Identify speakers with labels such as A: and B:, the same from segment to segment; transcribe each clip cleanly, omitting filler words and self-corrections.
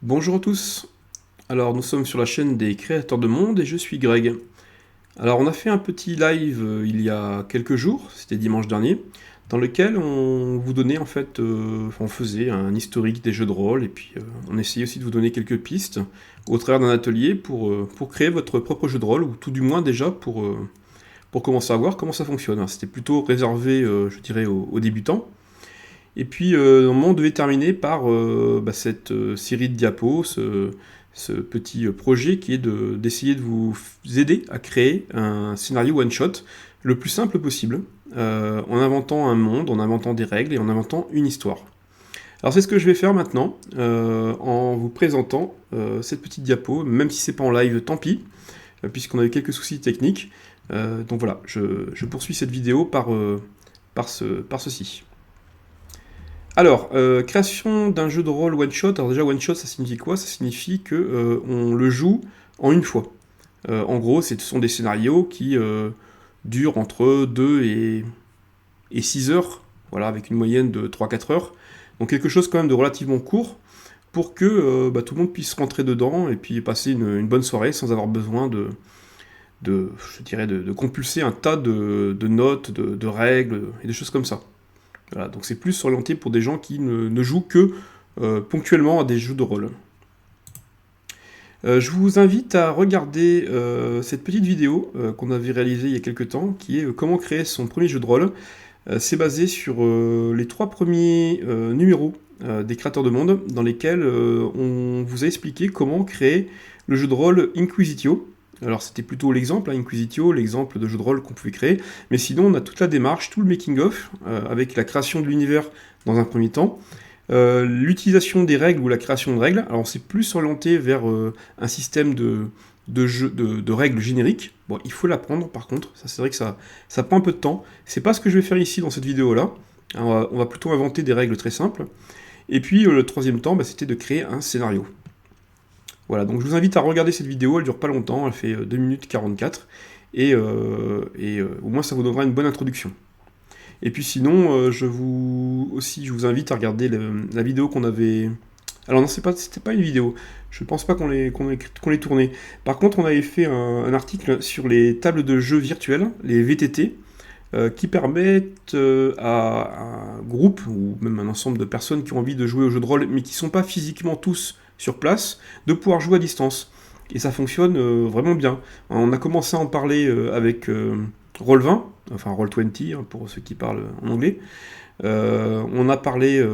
A: Bonjour à tous. Alors nous sommes sur la chaîne des créateurs de monde et je suis Greg. Alors on a fait un petit live il y a quelques jours, c'était dimanche dernier, dans lequel on vous donnait on faisait un historique des jeux de rôle et puis on essayait aussi de vous donner quelques pistes au travers d'un atelier pour créer votre propre jeu de rôle, ou tout du moins déjà pour commencer à voir comment ça fonctionne. Alors, c'était plutôt réservé, je dirais, aux débutants. Et puis, normalement, on devait terminer par cette série de diapos, ce petit projet qui est d'essayer de vous aider à créer un scénario one-shot le plus simple possible, en inventant un monde, en inventant des règles et en inventant une histoire. Alors c'est ce que je vais faire maintenant, en vous présentant cette petite diapo, même si c'est pas en live, tant pis, puisqu'on a eu quelques soucis techniques. Donc voilà, je poursuis cette vidéo par ceci. Alors, création d'un jeu de rôle one-shot. Alors déjà, one-shot, ça signifie quoi? Ça signifie que on le joue en une fois. En gros, ce sont des scénarios qui durent entre 2 et 6 heures, voilà, avec une moyenne de 3-4 heures. Donc quelque chose quand même de relativement court, pour que tout le monde puisse rentrer dedans et puis passer une bonne soirée sans avoir besoin je dirais, de compulser un tas de notes, de règles et de choses comme ça. Voilà, donc c'est plus orienté pour des gens qui ne jouent que ponctuellement à des jeux de rôle. Je vous invite à regarder cette petite vidéo qu'on avait réalisée il y a quelques temps, qui est comment créer son premier jeu de rôle. C'est basé sur les 3 premiers numéros des créateurs de monde, dans lesquels on vous a expliqué comment créer le jeu de rôle Inquisitio. Alors c'était plutôt l'exemple, Inquisitio, l'exemple de jeu de rôle qu'on pouvait créer, mais sinon on a toute la démarche, tout le making-of, avec la création de l'univers dans un premier temps, l'utilisation des règles ou la création de règles. Alors c'est plus orienté vers un système de règles génériques. Bon, il faut l'apprendre par contre, ça c'est vrai que ça prend un peu de temps. C'est pas ce que je vais faire ici dans cette vidéo-là. On va plutôt inventer des règles très simples. Et puis le troisième temps, c'était de créer un scénario. Voilà, donc je vous invite à regarder cette vidéo, elle dure pas longtemps, elle fait 2 minutes 44, et au moins ça vous donnera une bonne introduction. Et puis sinon, je vous invite à regarder la vidéo qu'on avait... Alors non, c'était pas une vidéo, je pense pas qu'on l'ait tournée. Par contre, on avait fait un article sur les tables de jeux virtuelles, les VTT, qui permettent à un groupe, ou même un ensemble de personnes qui ont envie de jouer au jeu de rôle, mais qui ne sont pas physiquement tous sur place, de pouvoir jouer à distance. Et ça fonctionne vraiment bien. On a commencé à en parler avec Roll20, enfin Roll20 pour ceux qui parlent en anglais. On a parlé,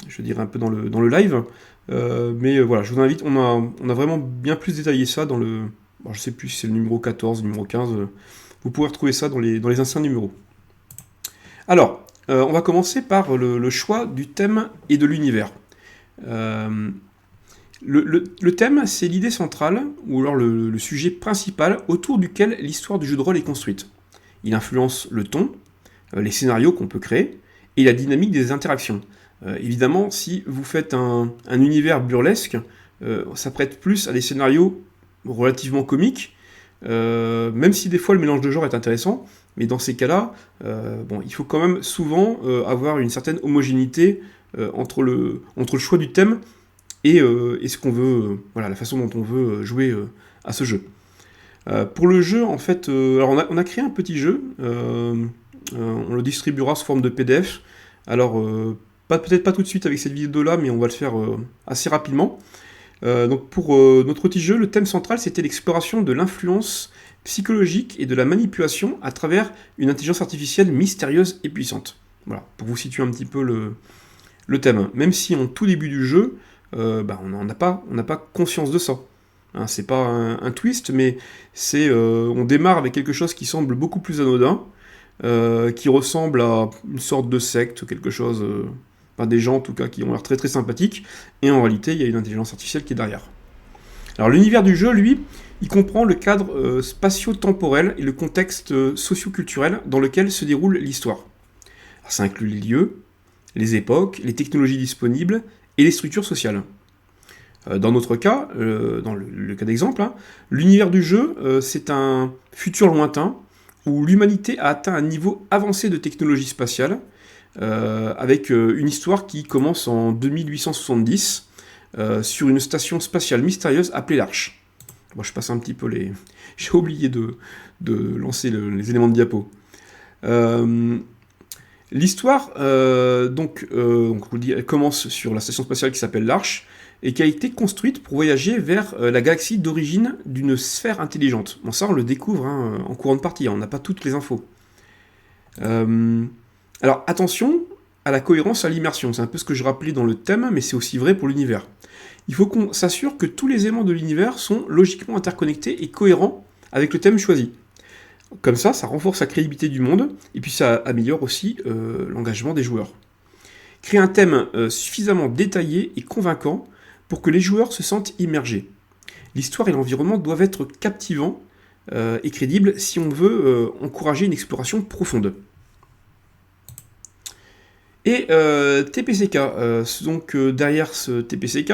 A: je dirais un peu dans le live, mais voilà, je vous invite, on a vraiment bien plus détaillé ça dans le... Bon, je sais plus si c'est le numéro 14, numéro 15, vous pourrez retrouver ça dans les anciens numéros. Alors, on va commencer par le choix du thème et de l'univers. Le thème, c'est l'idée centrale, ou alors le sujet principal autour duquel l'histoire du jeu de rôle est construite. Il influence le ton, les scénarios qu'on peut créer, et la dynamique des interactions. Évidemment, si vous faites un univers burlesque, ça prête plus à des scénarios relativement comiques, même si des fois le mélange de genres est intéressant, mais dans ces cas-là, il faut quand même souvent avoir une certaine homogénéité entre le choix du thème et ce qu'on veut, voilà, la façon dont on veut jouer à ce jeu. Pour le jeu, en fait, alors on a créé un petit jeu, on le distribuera sous forme de PDF. Alors, peut-être pas tout de suite avec cette vidéo-là, mais on va le faire assez rapidement. Donc pour notre petit jeu, le thème central, c'était l'exploration de l'influence psychologique et de la manipulation à travers une intelligence artificielle mystérieuse et puissante. Voilà, pour vous situer un petit peu le thème. Même si en tout début du jeu, on n'a pas conscience de ça. Hein, c'est pas un twist, mais on démarre avec quelque chose qui semble beaucoup plus anodin, qui ressemble à une sorte de secte, quelque chose, des gens en tout cas qui ont l'air très très sympathiques, et en réalité il y a une intelligence artificielle qui est derrière. Alors l'univers du jeu, lui, il comprend le cadre spatio-temporel et le contexte socio-culturel dans lequel se déroule l'histoire. Alors, ça inclut les lieux, les époques, les technologies disponibles et les structures sociales. Dans notre cas, dans le cas d'exemple, l'univers du jeu, c'est un futur lointain où l'humanité a atteint un niveau avancé de technologie spatiale, avec une histoire qui commence en 2870, sur une station spatiale mystérieuse appelée l'Arche. Bon, je passe un petit peu les... J'ai oublié de lancer les éléments de diapo. L'histoire, donc, je vous le dis, elle commence sur la station spatiale qui s'appelle l'Arche, et qui a été construite pour voyager vers la galaxie d'origine d'une sphère intelligente. Bon, ça, on le découvre en courant de partie, on n'a pas toutes les infos. Alors, attention à la cohérence, à l'immersion. C'est un peu ce que je rappelais dans le thème, mais c'est aussi vrai pour l'univers. Il faut qu'on s'assure que tous les éléments de l'univers sont logiquement interconnectés et cohérents avec le thème choisi. Comme ça renforce la crédibilité du monde, et puis ça améliore aussi l'engagement des joueurs. Créer un thème suffisamment détaillé et convaincant pour que les joueurs se sentent immergés. L'histoire et l'environnement doivent être captivants et crédibles si on veut encourager une exploration profonde. Et TPCK, donc derrière ce TPCK,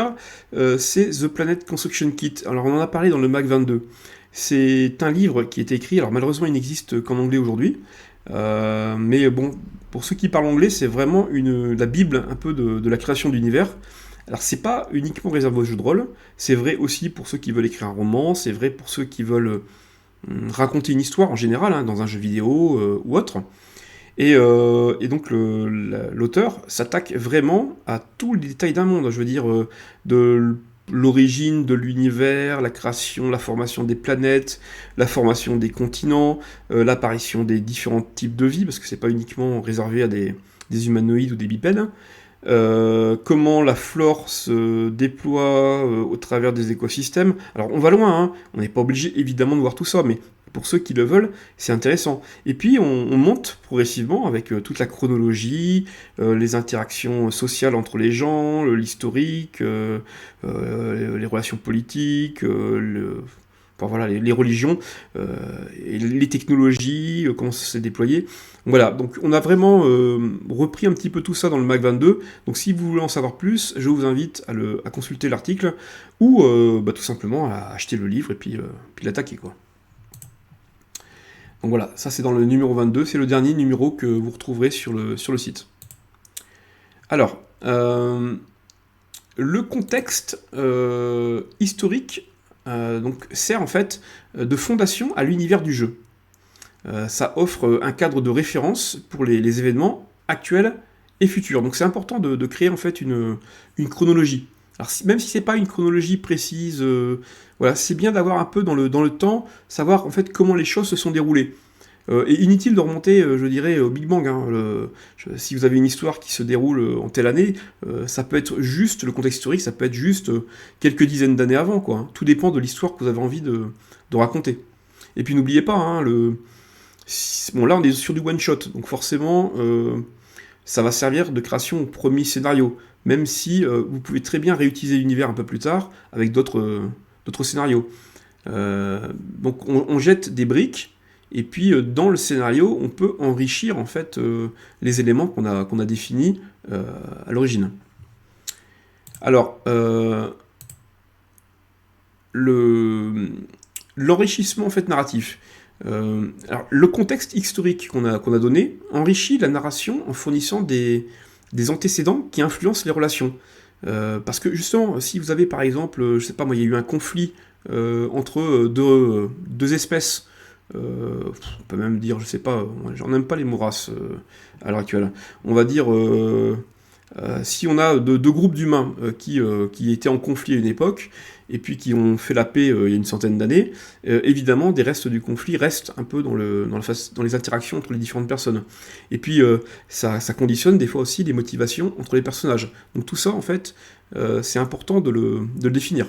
A: c'est The Planet Construction Kit. Alors on en a parlé dans le Mac 22. C'est un livre qui est écrit, alors malheureusement il n'existe qu'en anglais aujourd'hui, mais bon, pour ceux qui parlent anglais, c'est vraiment la bible un peu de la création d'univers. Alors c'est pas uniquement réservé aux jeux de rôle, c'est vrai aussi pour ceux qui veulent écrire un roman, c'est vrai pour ceux qui veulent raconter une histoire en général, dans un jeu vidéo ou autre. Et donc l'auteur s'attaque vraiment à tous les détails d'un monde, je veux dire, de l'origine de l'univers, la création, la formation des planètes, la formation des continents, l'apparition des différents types de vie, parce que c'est pas uniquement réservé à des humanoïdes ou des bipèdes, comment la flore se déploie au travers des écosystèmes. Alors on va loin, on n'est pas obligé évidemment de voir tout ça, mais pour ceux qui le veulent, c'est intéressant. Et puis on monte progressivement avec toute la chronologie, les interactions sociales entre les gens, l'historique, les relations politiques, voilà, les religions, et les technologies, comment ça s'est déployé. Voilà, donc on a vraiment repris un petit peu tout ça dans le Mac 22. Donc si vous voulez en savoir plus, je vous invite à consulter l'article ou tout simplement à acheter le livre et puis l'attaquer, quoi. Donc voilà, ça c'est dans le numéro 22, c'est le dernier numéro que vous retrouverez sur le site. Alors, le contexte historique donc, sert en fait de fondation à l'univers du jeu. Ça offre un cadre de référence pour les événements actuels et futurs. Donc c'est important de créer en fait une chronologie. Alors même si c'est pas une chronologie précise, voilà, c'est bien d'avoir un peu dans le temps, savoir en fait comment les choses se sont déroulées. Et inutile de remonter, je dirais, au Big Bang. Si vous avez une histoire qui se déroule en telle année, ça peut être juste, le contexte historique, ça peut être juste quelques dizaines d'années avant, quoi. Tout dépend de l'histoire que vous avez envie de raconter. Et puis n'oubliez pas, bon là on est sur du one-shot, donc forcément ça va servir de création au premier scénario, même si vous pouvez très bien réutiliser l'univers un peu plus tard avec d'autres scénarios. Donc on jette des briques, et puis dans le scénario, on peut enrichir en fait les éléments qu'on a définis à l'origine. Alors, l'enrichissement en fait narratif. Alors, le contexte historique qu'on a donné enrichit la narration en fournissant des antécédents qui influencent les relations. Parce que justement, si vous avez par exemple, je sais pas moi, il y a eu un conflit entre deux espèces, on peut même dire, je sais pas, j'en aime pas les mots races à l'heure actuelle. On va dire, si on a deux groupes d'humains qui étaient en conflit à une époque, et puis qui ont fait la paix il y a une centaine d'années, évidemment, des restes du conflit restent un peu dans les interactions entre les différentes personnes. Et puis, ça conditionne des fois aussi les motivations entre les personnages. Donc tout ça, en fait, c'est important de le définir.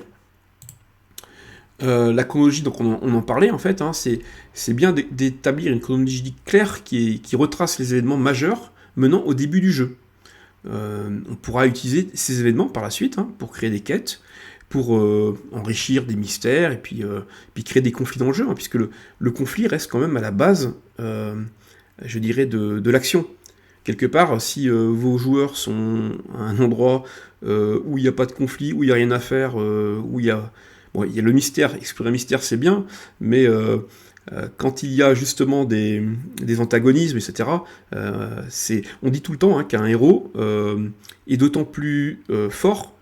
A: La chronologie, donc on en parlait en fait, c'est bien d'établir une chronologie claire qui retrace les événements majeurs menant au début du jeu. On pourra utiliser ces événements par la suite pour créer des quêtes, pour enrichir des mystères, et puis créer des conflits dans le jeu, puisque le conflit reste quand même à la base, je dirais, de l'action. Quelque part, si vos joueurs sont à un endroit où il n'y a pas de conflit, où il n'y a rien à faire, où il y a le mystère, explorer le mystère c'est bien, mais quand il y a justement des antagonismes, etc., on dit tout le temps qu'un héros est d'autant plus fort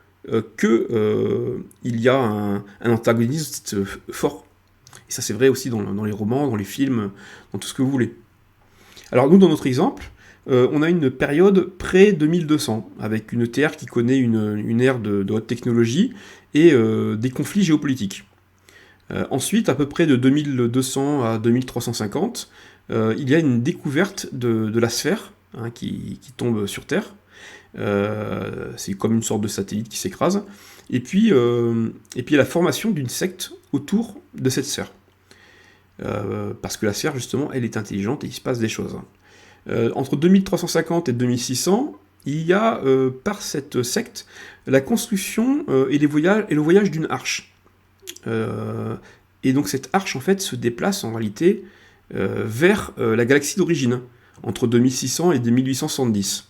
A: il y a un antagoniste fort. Et ça c'est vrai aussi dans les romans, dans les films, dans tout ce que vous voulez. Alors nous, dans notre exemple, on a une période pré-2200, avec une Terre qui connaît une ère de haute technologie et des conflits géopolitiques. Ensuite, à peu près de 2200 à 2350, il y a une découverte de la sphère qui tombe sur Terre. C'est comme une sorte de satellite qui s'écrase. Et puis, il y a la formation d'une secte autour de cette sphère. Parce que la sphère, justement, elle est intelligente et il se passe des choses. Entre 2350 et 2600, il y a, par cette secte, la construction et le voyage d'une arche. Et donc cette arche, en fait, se déplace en réalité vers la galaxie d'origine, entre 2600 et 2870.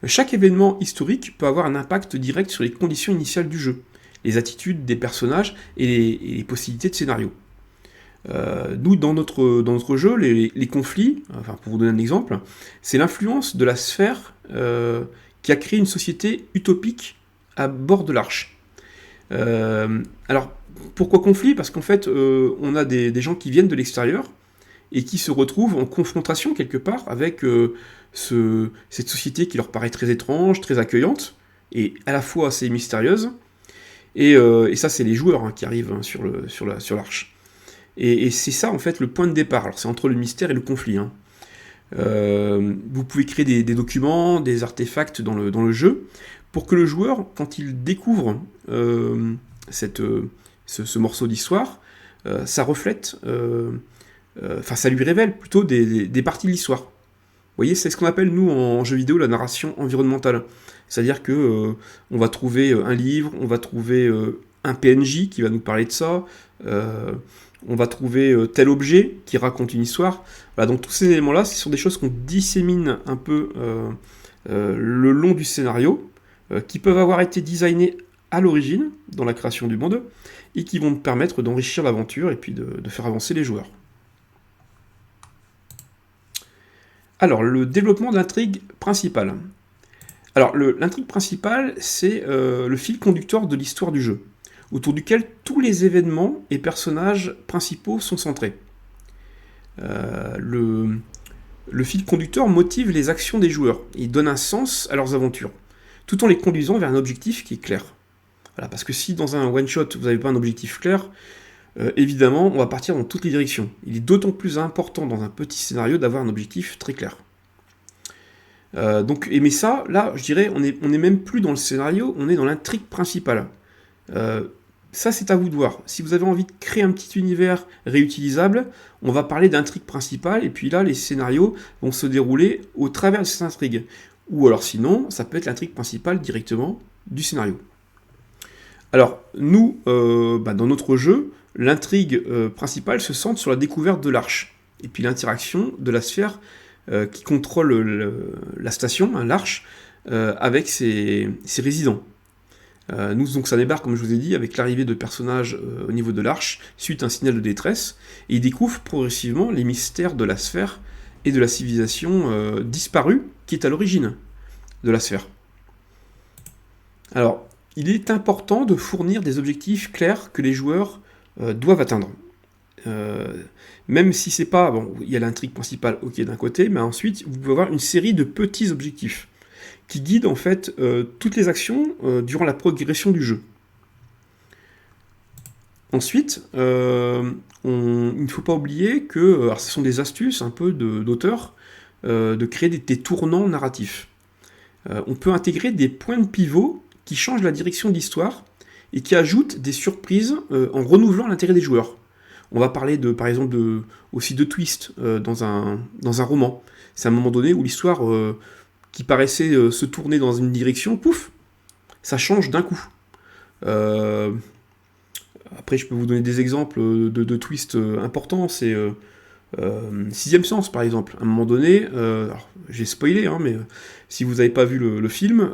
A: Chaque événement historique peut avoir un impact direct sur les conditions initiales du jeu, les attitudes des personnages et les possibilités de scénario. Nous, dans notre jeu, les conflits, enfin, pour vous donner un exemple, c'est l'influence de la sphère qui a créé une société utopique à bord de l'arche. Alors, pourquoi conflit? Parce qu'en fait, on a des gens qui viennent de l'extérieur et qui se retrouvent en confrontation quelque part avec cette société qui leur paraît très étrange, très accueillante, et à la fois assez mystérieuse. Et ça, c'est les joueurs qui arrivent sur l'arche. Et c'est ça, en fait, le point de départ. Alors, c'est entre le mystère et le conflit. Vous pouvez créer des documents, des artefacts dans le jeu, pour que le joueur, quand il découvre ce morceau d'histoire, ça reflète, ça lui révèle plutôt des parties de l'histoire. Vous voyez, c'est ce qu'on appelle, nous, en jeu vidéo, la narration environnementale. C'est-à-dire que on va trouver un livre, on va trouver un PNJ qui va nous parler de ça, on va trouver tel objet qui raconte une histoire. Voilà, donc tous ces éléments-là, ce sont des choses qu'on dissémine un peu le long du scénario, qui peuvent avoir été designés à l'origine, dans la création du monde, et qui vont permettre d'enrichir l'aventure et puis de faire avancer les joueurs. Alors, le développement de l'intrigue principale. Alors, l'intrigue principale, c'est le fil conducteur de l'histoire du jeu, autour duquel tous les événements et personnages principaux sont centrés. Le fil conducteur motive les actions des joueurs, il donne un sens à leurs aventures, tout en les conduisant vers un objectif qui est clair. Voilà, parce que si dans un one-shot, vous n'avez pas un objectif clair, évidemment, on va partir dans toutes les directions. Il est d'autant plus important dans un petit scénario d'avoir un objectif très clair. Mais ça, là, je dirais, on est même plus dans le scénario, on est dans l'intrigue principale. Ça, c'est à vous de voir. Si vous avez envie de créer un petit univers réutilisable, on va parler d'intrigue principale, et puis là, les scénarios vont se dérouler au travers de cette intrigue. Ou alors sinon, ça peut être l'intrigue principale directement du scénario. Alors, nous, dans notre jeu, l'intrigue principale se centre sur la découverte de l'arche, et puis l'interaction de la sphère qui contrôle la station, l'arche, avec ses résidents. Nous, donc, ça débarque, comme je vous ai dit, avec l'arrivée de personnages au niveau de l'arche, suite à un signal de détresse, et ils découvrent progressivement les mystères de la sphère et de la civilisation disparue qui est à l'origine de la sphère. Alors, il est important de fournir des objectifs clairs que les joueurs doivent atteindre. Même si c'est pas... Bon, il y a l'intrigue principale, ok, d'un côté, mais ensuite, vous pouvez avoir une série de petits objectifs qui guident, en fait, toutes les actions durant la progression du jeu. Ensuite, il ne faut pas oublier que... alors, ce sont des astuces, un peu, d'auteurs, de créer des tournants narratifs. On peut intégrer des points de pivot qui changent la direction de l'histoire et qui ajoutent des surprises en renouvelant l'intérêt des joueurs. On va parler par exemple aussi de twist dans un roman. C'est un moment donné où l'histoire qui paraissait se tourner dans une direction, pouf, ça change d'un coup. Après, je peux vous donner des exemples de twists importants. C'est Sixième Sens, par exemple. À un moment donné, alors, j'ai spoilé, mais si vous n'avez pas vu le film,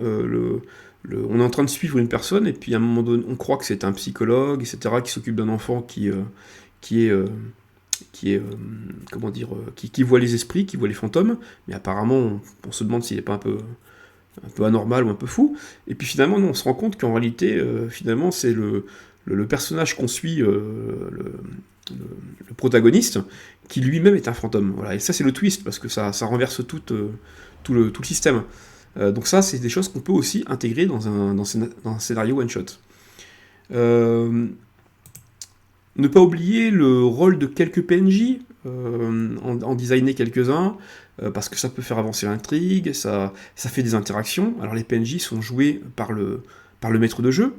A: on est en train de suivre une personne, et puis à un moment donné, on croit que c'est un psychologue, etc., qui s'occupe d'un enfant qui voit les esprits, qui voit les fantômes, mais apparemment, on se demande s'il n'est pas un peu un peu anormal ou un peu fou, et puis finalement, non, on se rend compte qu'en réalité, finalement, c'est le personnage qu'on suit, le protagoniste, qui lui-même est un fantôme. Voilà. Et ça, c'est le twist, parce que ça renverse tout le système. Donc ça, c'est des choses qu'on peut aussi intégrer dans un scénario one-shot. Ne pas oublier le rôle de quelques PNJ, en designer quelques-uns, parce que ça peut faire avancer l'intrigue, ça fait des interactions. Alors les PNJ sont joués par le maître de jeu.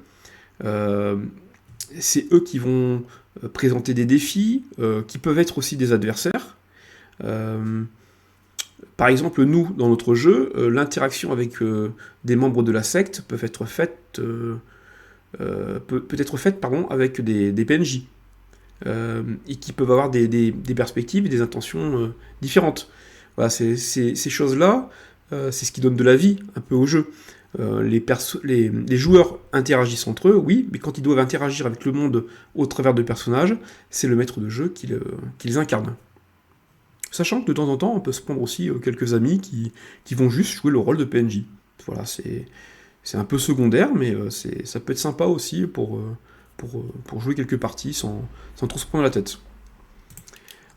A: C'est eux qui vont présenter des défis, qui peuvent être aussi des adversaires. Par exemple, nous, dans notre jeu, l'interaction avec des membres de la secte peut être faite, avec des PNJ. Et qui peuvent avoir des perspectives et des intentions différentes. Voilà, ces choses-là, c'est ce qui donne de la vie un peu au jeu. Les joueurs interagissent entre eux, oui, mais quand ils doivent interagir avec le monde au travers de personnages, c'est le maître de jeu qui les incarne. Sachant que de temps en temps, on peut se prendre aussi quelques amis qui vont juste jouer le rôle de PNJ. Voilà, c'est un peu secondaire, mais ça peut être sympa aussi pour jouer quelques parties sans trop se prendre la tête.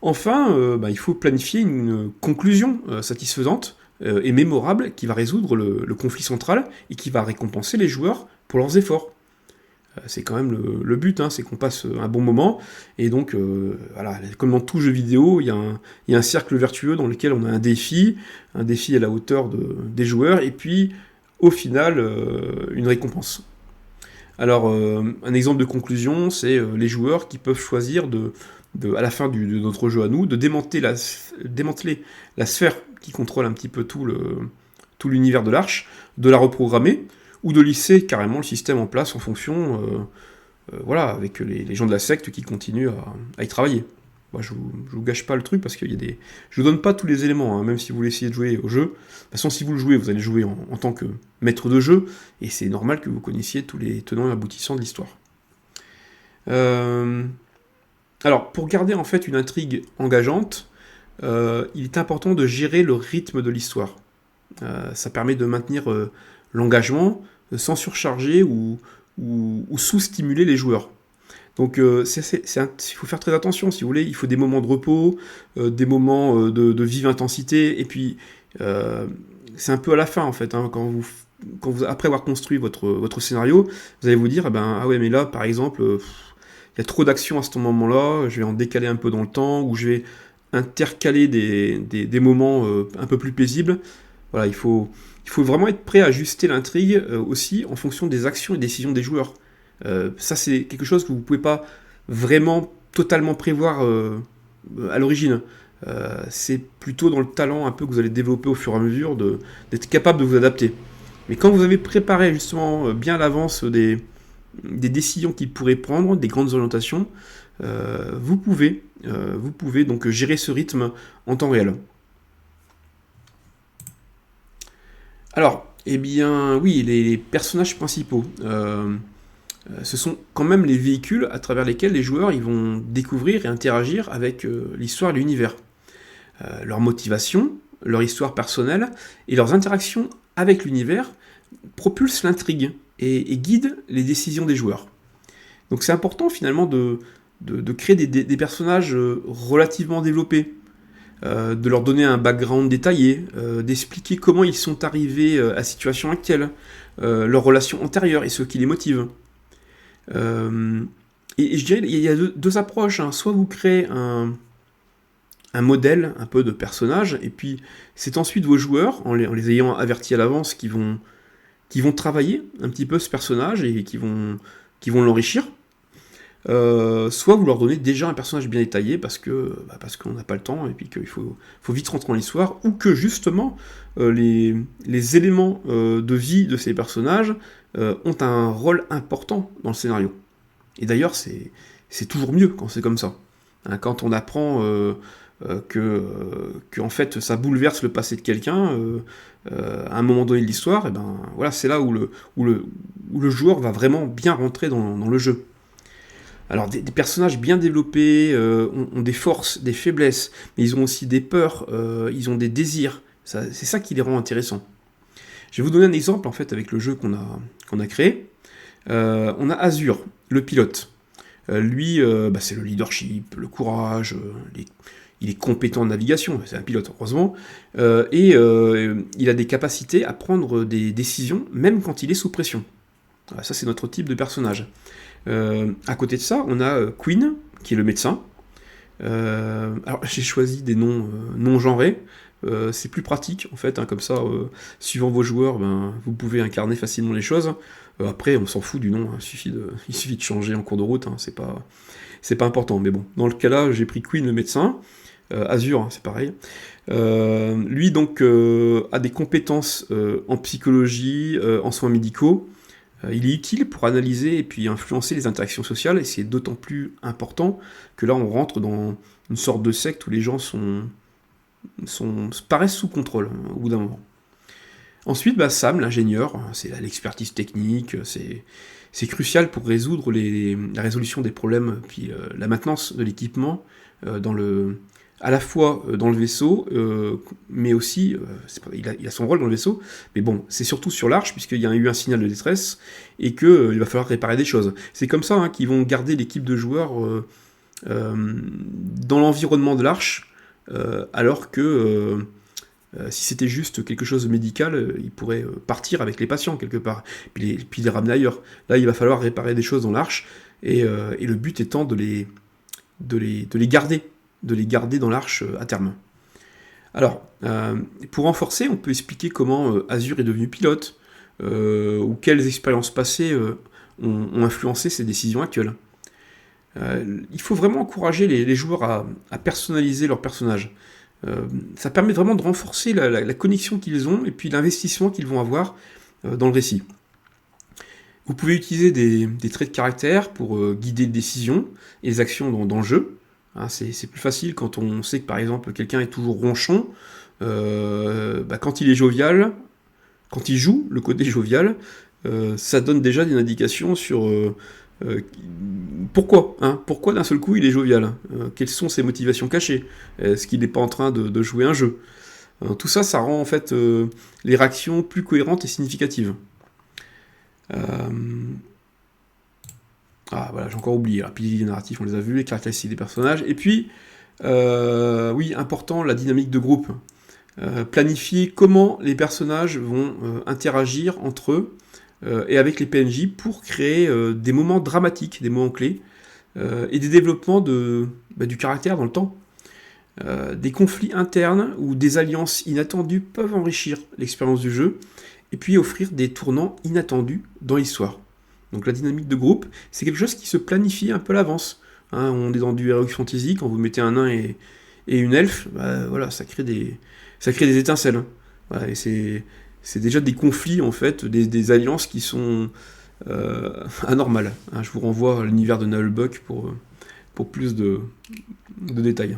A: Enfin, il faut planifier une conclusion satisfaisante et mémorable qui va résoudre le conflit central et qui va récompenser les joueurs pour leurs efforts. C'est quand même le but, c'est qu'on passe un bon moment, et donc, voilà, comme dans tout jeu vidéo, il y a un cercle vertueux dans lequel on a un défi à la hauteur des joueurs, et puis, au final, une récompense. Alors, un exemple de conclusion, c'est les joueurs qui peuvent choisir à la fin de notre jeu à nous, de démanteler la sphère qui contrôle un petit peu tout l'univers de l'Arche, de la reprogrammer, ou de lisser carrément le système en place en fonction, avec les gens de la secte qui continuent à y travailler. Moi, je vous gâche pas le truc, parce que je vous donne pas tous les éléments, même si vous voulez essayer de jouer au jeu. De toute façon, si vous le jouez, vous allez jouer en tant que maître de jeu, et c'est normal que vous connaissiez tous les tenants et aboutissants de l'histoire. Alors, pour garder en fait une intrigue engageante, il est important de gérer le rythme de l'histoire. Ça permet de maintenir l'engagement sans surcharger ou sous-stimuler les joueurs. Donc il faut faire très attention, si vous voulez, il faut des moments de repos, des moments de vive intensité, et puis c'est un peu à la fin en fait, quand vous après avoir construit votre scénario, vous allez vous dire, ah ouais, mais là par exemple, il y a trop d'action à ce moment-là, je vais en décaler un peu dans le temps, ou je vais intercaler des moments un peu plus paisibles. Voilà, il faut vraiment être prêt à ajuster l'intrigue aussi en fonction des actions et décisions des joueurs. Ça, c'est quelque chose que vous ne pouvez pas vraiment totalement prévoir à l'origine. C'est plutôt dans le talent un peu que vous allez développer au fur et à mesure d'être capable de vous adapter. Mais quand vous avez préparé justement bien à l'avance des décisions qu'ils pourraient prendre, des grandes orientations, vous pouvez donc gérer ce rythme en temps réel. Alors, eh bien, oui, les personnages principaux. Ce sont quand même les véhicules à travers lesquels les joueurs ils vont découvrir et interagir avec l'histoire et l'univers. Leur motivation, leur histoire personnelle et leurs interactions avec l'univers propulsent l'intrigue et guident les décisions des joueurs. Donc c'est important finalement de créer des personnages relativement développés, de leur donner un background détaillé, d'expliquer comment ils sont arrivés à la situation actuelle, leurs relations antérieures et ce qui les motive. Et je dirais qu'il y a deux approches, soit vous créez un modèle un peu de personnage, et puis c'est ensuite vos joueurs, en les ayant avertis à l'avance, qui vont travailler un petit peu ce personnage et qui vont l'enrichir. Soit vous leur donnez déjà un personnage bien détaillé parce qu'on n'a pas le temps et puis qu'il faut vite rentrer dans l'histoire, ou que justement les éléments de vie de ces personnages ont un rôle important dans le scénario. Et d'ailleurs c'est toujours mieux quand c'est comme ça. Quand on apprend que en fait ça bouleverse le passé de quelqu'un à un moment donné de l'histoire, et voilà, c'est là où le joueur va vraiment bien rentrer dans le jeu. Alors des personnages bien développés ont des forces, des faiblesses, mais ils ont aussi des peurs, ils ont des désirs. C'est ça qui les rend intéressants. Je vais vous donner un exemple en fait avec le jeu qu'on a créé. On a Azur, le pilote. Lui, c'est le leadership, le courage, il est compétent en navigation, c'est un pilote heureusement, il a des capacités à prendre des décisions même quand il est sous pression. Voilà, ça c'est notre type de personnage. À côté de ça, on a Queen, qui est le médecin. Alors j'ai choisi des noms non genrés, c'est plus pratique en fait, hein, comme ça, suivant vos joueurs, vous pouvez incarner facilement les choses. Après, on s'en fout du nom, hein, il suffit de changer en cours de route, hein, c'est pas important. Mais bon, dans le cas là, j'ai pris Queen le médecin, Azur, hein, c'est pareil. Lui donc a des compétences en psychologie, en soins médicaux. Il est utile pour analyser et puis influencer les interactions sociales, et c'est d'autant plus important que là on rentre dans une sorte de secte où les gens paraissent sous contrôle au bout d'un moment. Ensuite, Sam, l'ingénieur, c'est l'expertise technique, c'est crucial pour résoudre la résolution des problèmes, puis la maintenance de l'équipement à la fois dans le vaisseau, mais aussi, il a son rôle dans le vaisseau, mais bon, c'est surtout sur l'Arche, puisqu'il y a eu un signal de détresse, et qu'il va falloir réparer des choses. C'est comme ça qu'ils vont garder l'équipe de joueurs dans l'environnement de l'Arche, alors que si c'était juste quelque chose de médical, ils pourraient partir avec les patients quelque part, puis les ramener ailleurs. Là, il va falloir réparer des choses dans l'Arche, et le but étant de les garder dans l'Arche à terme. Alors, pour renforcer, on peut expliquer comment Azur est devenu pilote, ou quelles expériences passées ont influencé ses décisions actuelles. Il faut vraiment encourager les joueurs à personnaliser leur personnage. Ça permet vraiment de renforcer la connexion qu'ils ont, et puis l'investissement qu'ils vont avoir dans le récit. Vous pouvez utiliser des traits de caractère pour guider les décisions et les actions dans le jeu. Hein, c'est plus facile quand on sait que par exemple quelqu'un est toujours ronchon, quand il est jovial, quand il joue le côté jovial, ça donne déjà des indications sur pourquoi d'un seul coup il est jovial, quelles sont ses motivations cachées, est-ce qu'il n'est pas en train de jouer un jeu. Tout ça, ça rend en fait les réactions plus cohérentes et significatives. Voilà, j'ai encore oublié. Alors, piliers narratifs, on les a vus, les caractéristiques des personnages. Et puis, oui, important, la dynamique de groupe. Planifier comment les personnages vont interagir entre eux et avec les PNJ pour créer des moments dramatiques, des moments clés, et des développements du caractère dans le temps. Des conflits internes ou des alliances inattendues peuvent enrichir l'expérience du jeu, et puis offrir des tournants inattendus dans l'histoire. Donc la dynamique de groupe, c'est quelque chose qui se planifie un peu à l'avance. Hein, on est dans du Heroic Fantasy, quand vous mettez un nain et une elfe, voilà, ça crée des étincelles. Voilà, et c'est déjà des conflits, en fait, des alliances qui sont anormales. Hein, je vous renvoie à l'univers de Nullbuck pour plus de détails.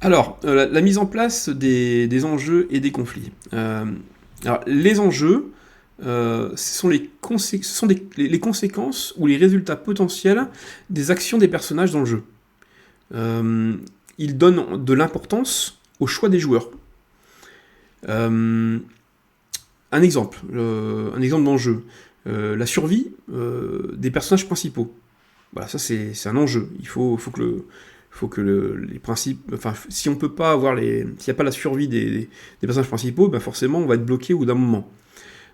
A: Alors, la mise en place des enjeux et des conflits. Alors, les enjeux, ce sont les conséquences ou les résultats potentiels des actions des personnages dans le jeu. Ils donnent de l'importance au choix des joueurs. Un exemple d'enjeu. La survie des personnages principaux. Voilà, ça c'est un enjeu. Il faut que les principes... Enfin, si on peut pas avoir s'il n'y a pas la survie des personnages principaux, forcément on va être bloqué au bout d'un moment.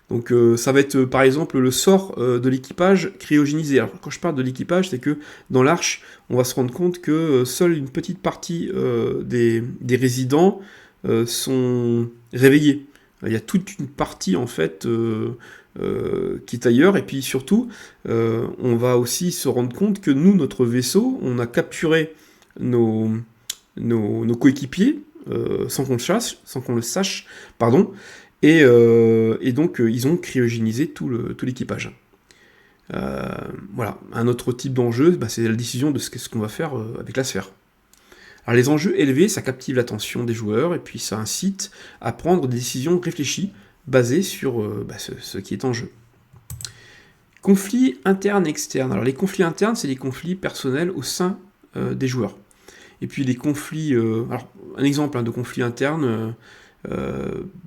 A: Donc ça va être par exemple le sort de l'équipage cryogénisé. Alors quand je parle de l'équipage, c'est que dans l'Arche, on va se rendre compte que seule une petite partie des résidents sont réveillés. Il y a toute une partie en fait qui est ailleurs, et puis surtout on va aussi se rendre compte que nous, notre vaisseau, on a capturé nos coéquipiers sans qu'on le sache, pardon. Et donc, ils ont cryogénisé tout l'équipage. Voilà. Un autre type d'enjeu, c'est la décision de ce qu'on va faire avec la sphère. Alors, les enjeux élevés, ça captive l'attention des joueurs, et puis ça incite à prendre des décisions réfléchies, basées sur ce qui est en jeu. Conflits internes et externes. Alors, les conflits internes, c'est les conflits personnels au sein des joueurs. Et puis, les conflits... alors, un exemple de conflit interne...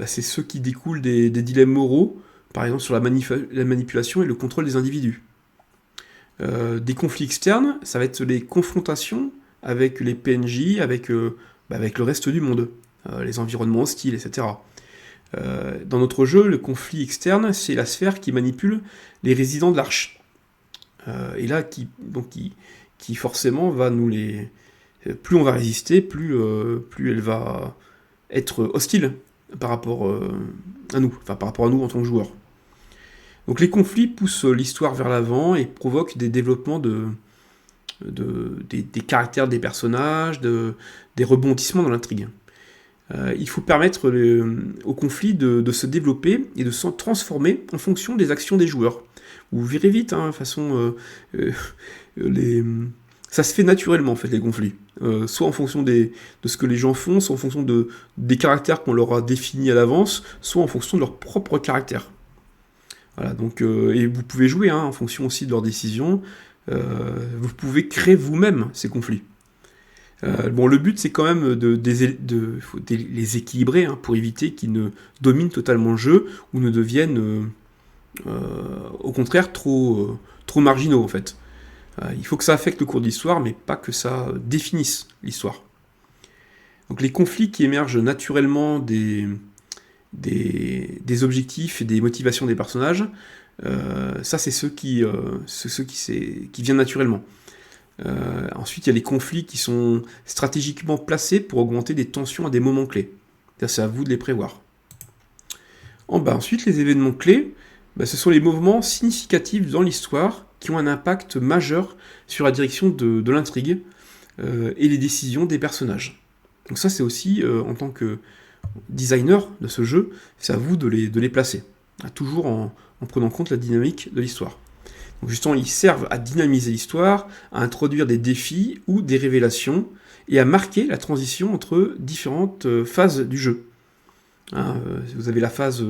A: c'est ceux qui découlent des dilemmes moraux, par exemple sur la manipulation et le contrôle des individus. Des conflits externes, ça va être les confrontations avec les PNJ, avec le reste du monde, les environnements hostiles, etc. Dans notre jeu, le conflit externe, c'est la sphère qui manipule les résidents de l'Arche. Et là, qui forcément va nous les... Plus on va résister, plus elle va être hostile par rapport à nous, enfin par rapport à nous en tant que joueurs. Donc les conflits poussent l'histoire vers l'avant et provoquent des développements des caractères des personnages, des rebondissements dans l'intrigue. Il faut permettre au conflit de se développer et de se transformer en fonction des actions des joueurs. Vous verrez vite, de façon... ça se fait naturellement, en fait, les conflits. Soit en fonction de ce que les gens font, soit en fonction des caractères qu'on leur a définis à l'avance, soit en fonction de leur propre caractère. Voilà, donc, et vous pouvez jouer en fonction aussi de leurs décisions. Vous pouvez créer vous-même ces conflits. Le but, c'est quand même faut les équilibrer pour éviter qu'ils ne dominent totalement le jeu ou ne deviennent, au contraire, trop marginaux, en fait. Il faut que ça affecte le cours de l'histoire, mais pas que ça définisse l'histoire. Donc les conflits qui émergent naturellement des objectifs et des motivations des personnages, ça c'est ceux qui viennent naturellement. Ensuite, il y a les conflits qui sont stratégiquement placés pour augmenter des tensions à des moments clés. C'est à vous de les prévoir. Ensuite, les événements clés, ce sont les mouvements significatifs dans l'histoire qui ont un impact majeur sur la direction de l'intrigue et les décisions des personnages. Donc ça, c'est aussi, en tant que designer de ce jeu, c'est à vous de les placer, toujours en prenant en compte la dynamique de l'histoire. Donc justement, ils servent à dynamiser l'histoire, à introduire des défis ou des révélations, et à marquer la transition entre différentes phases du jeu. Vous avez la phase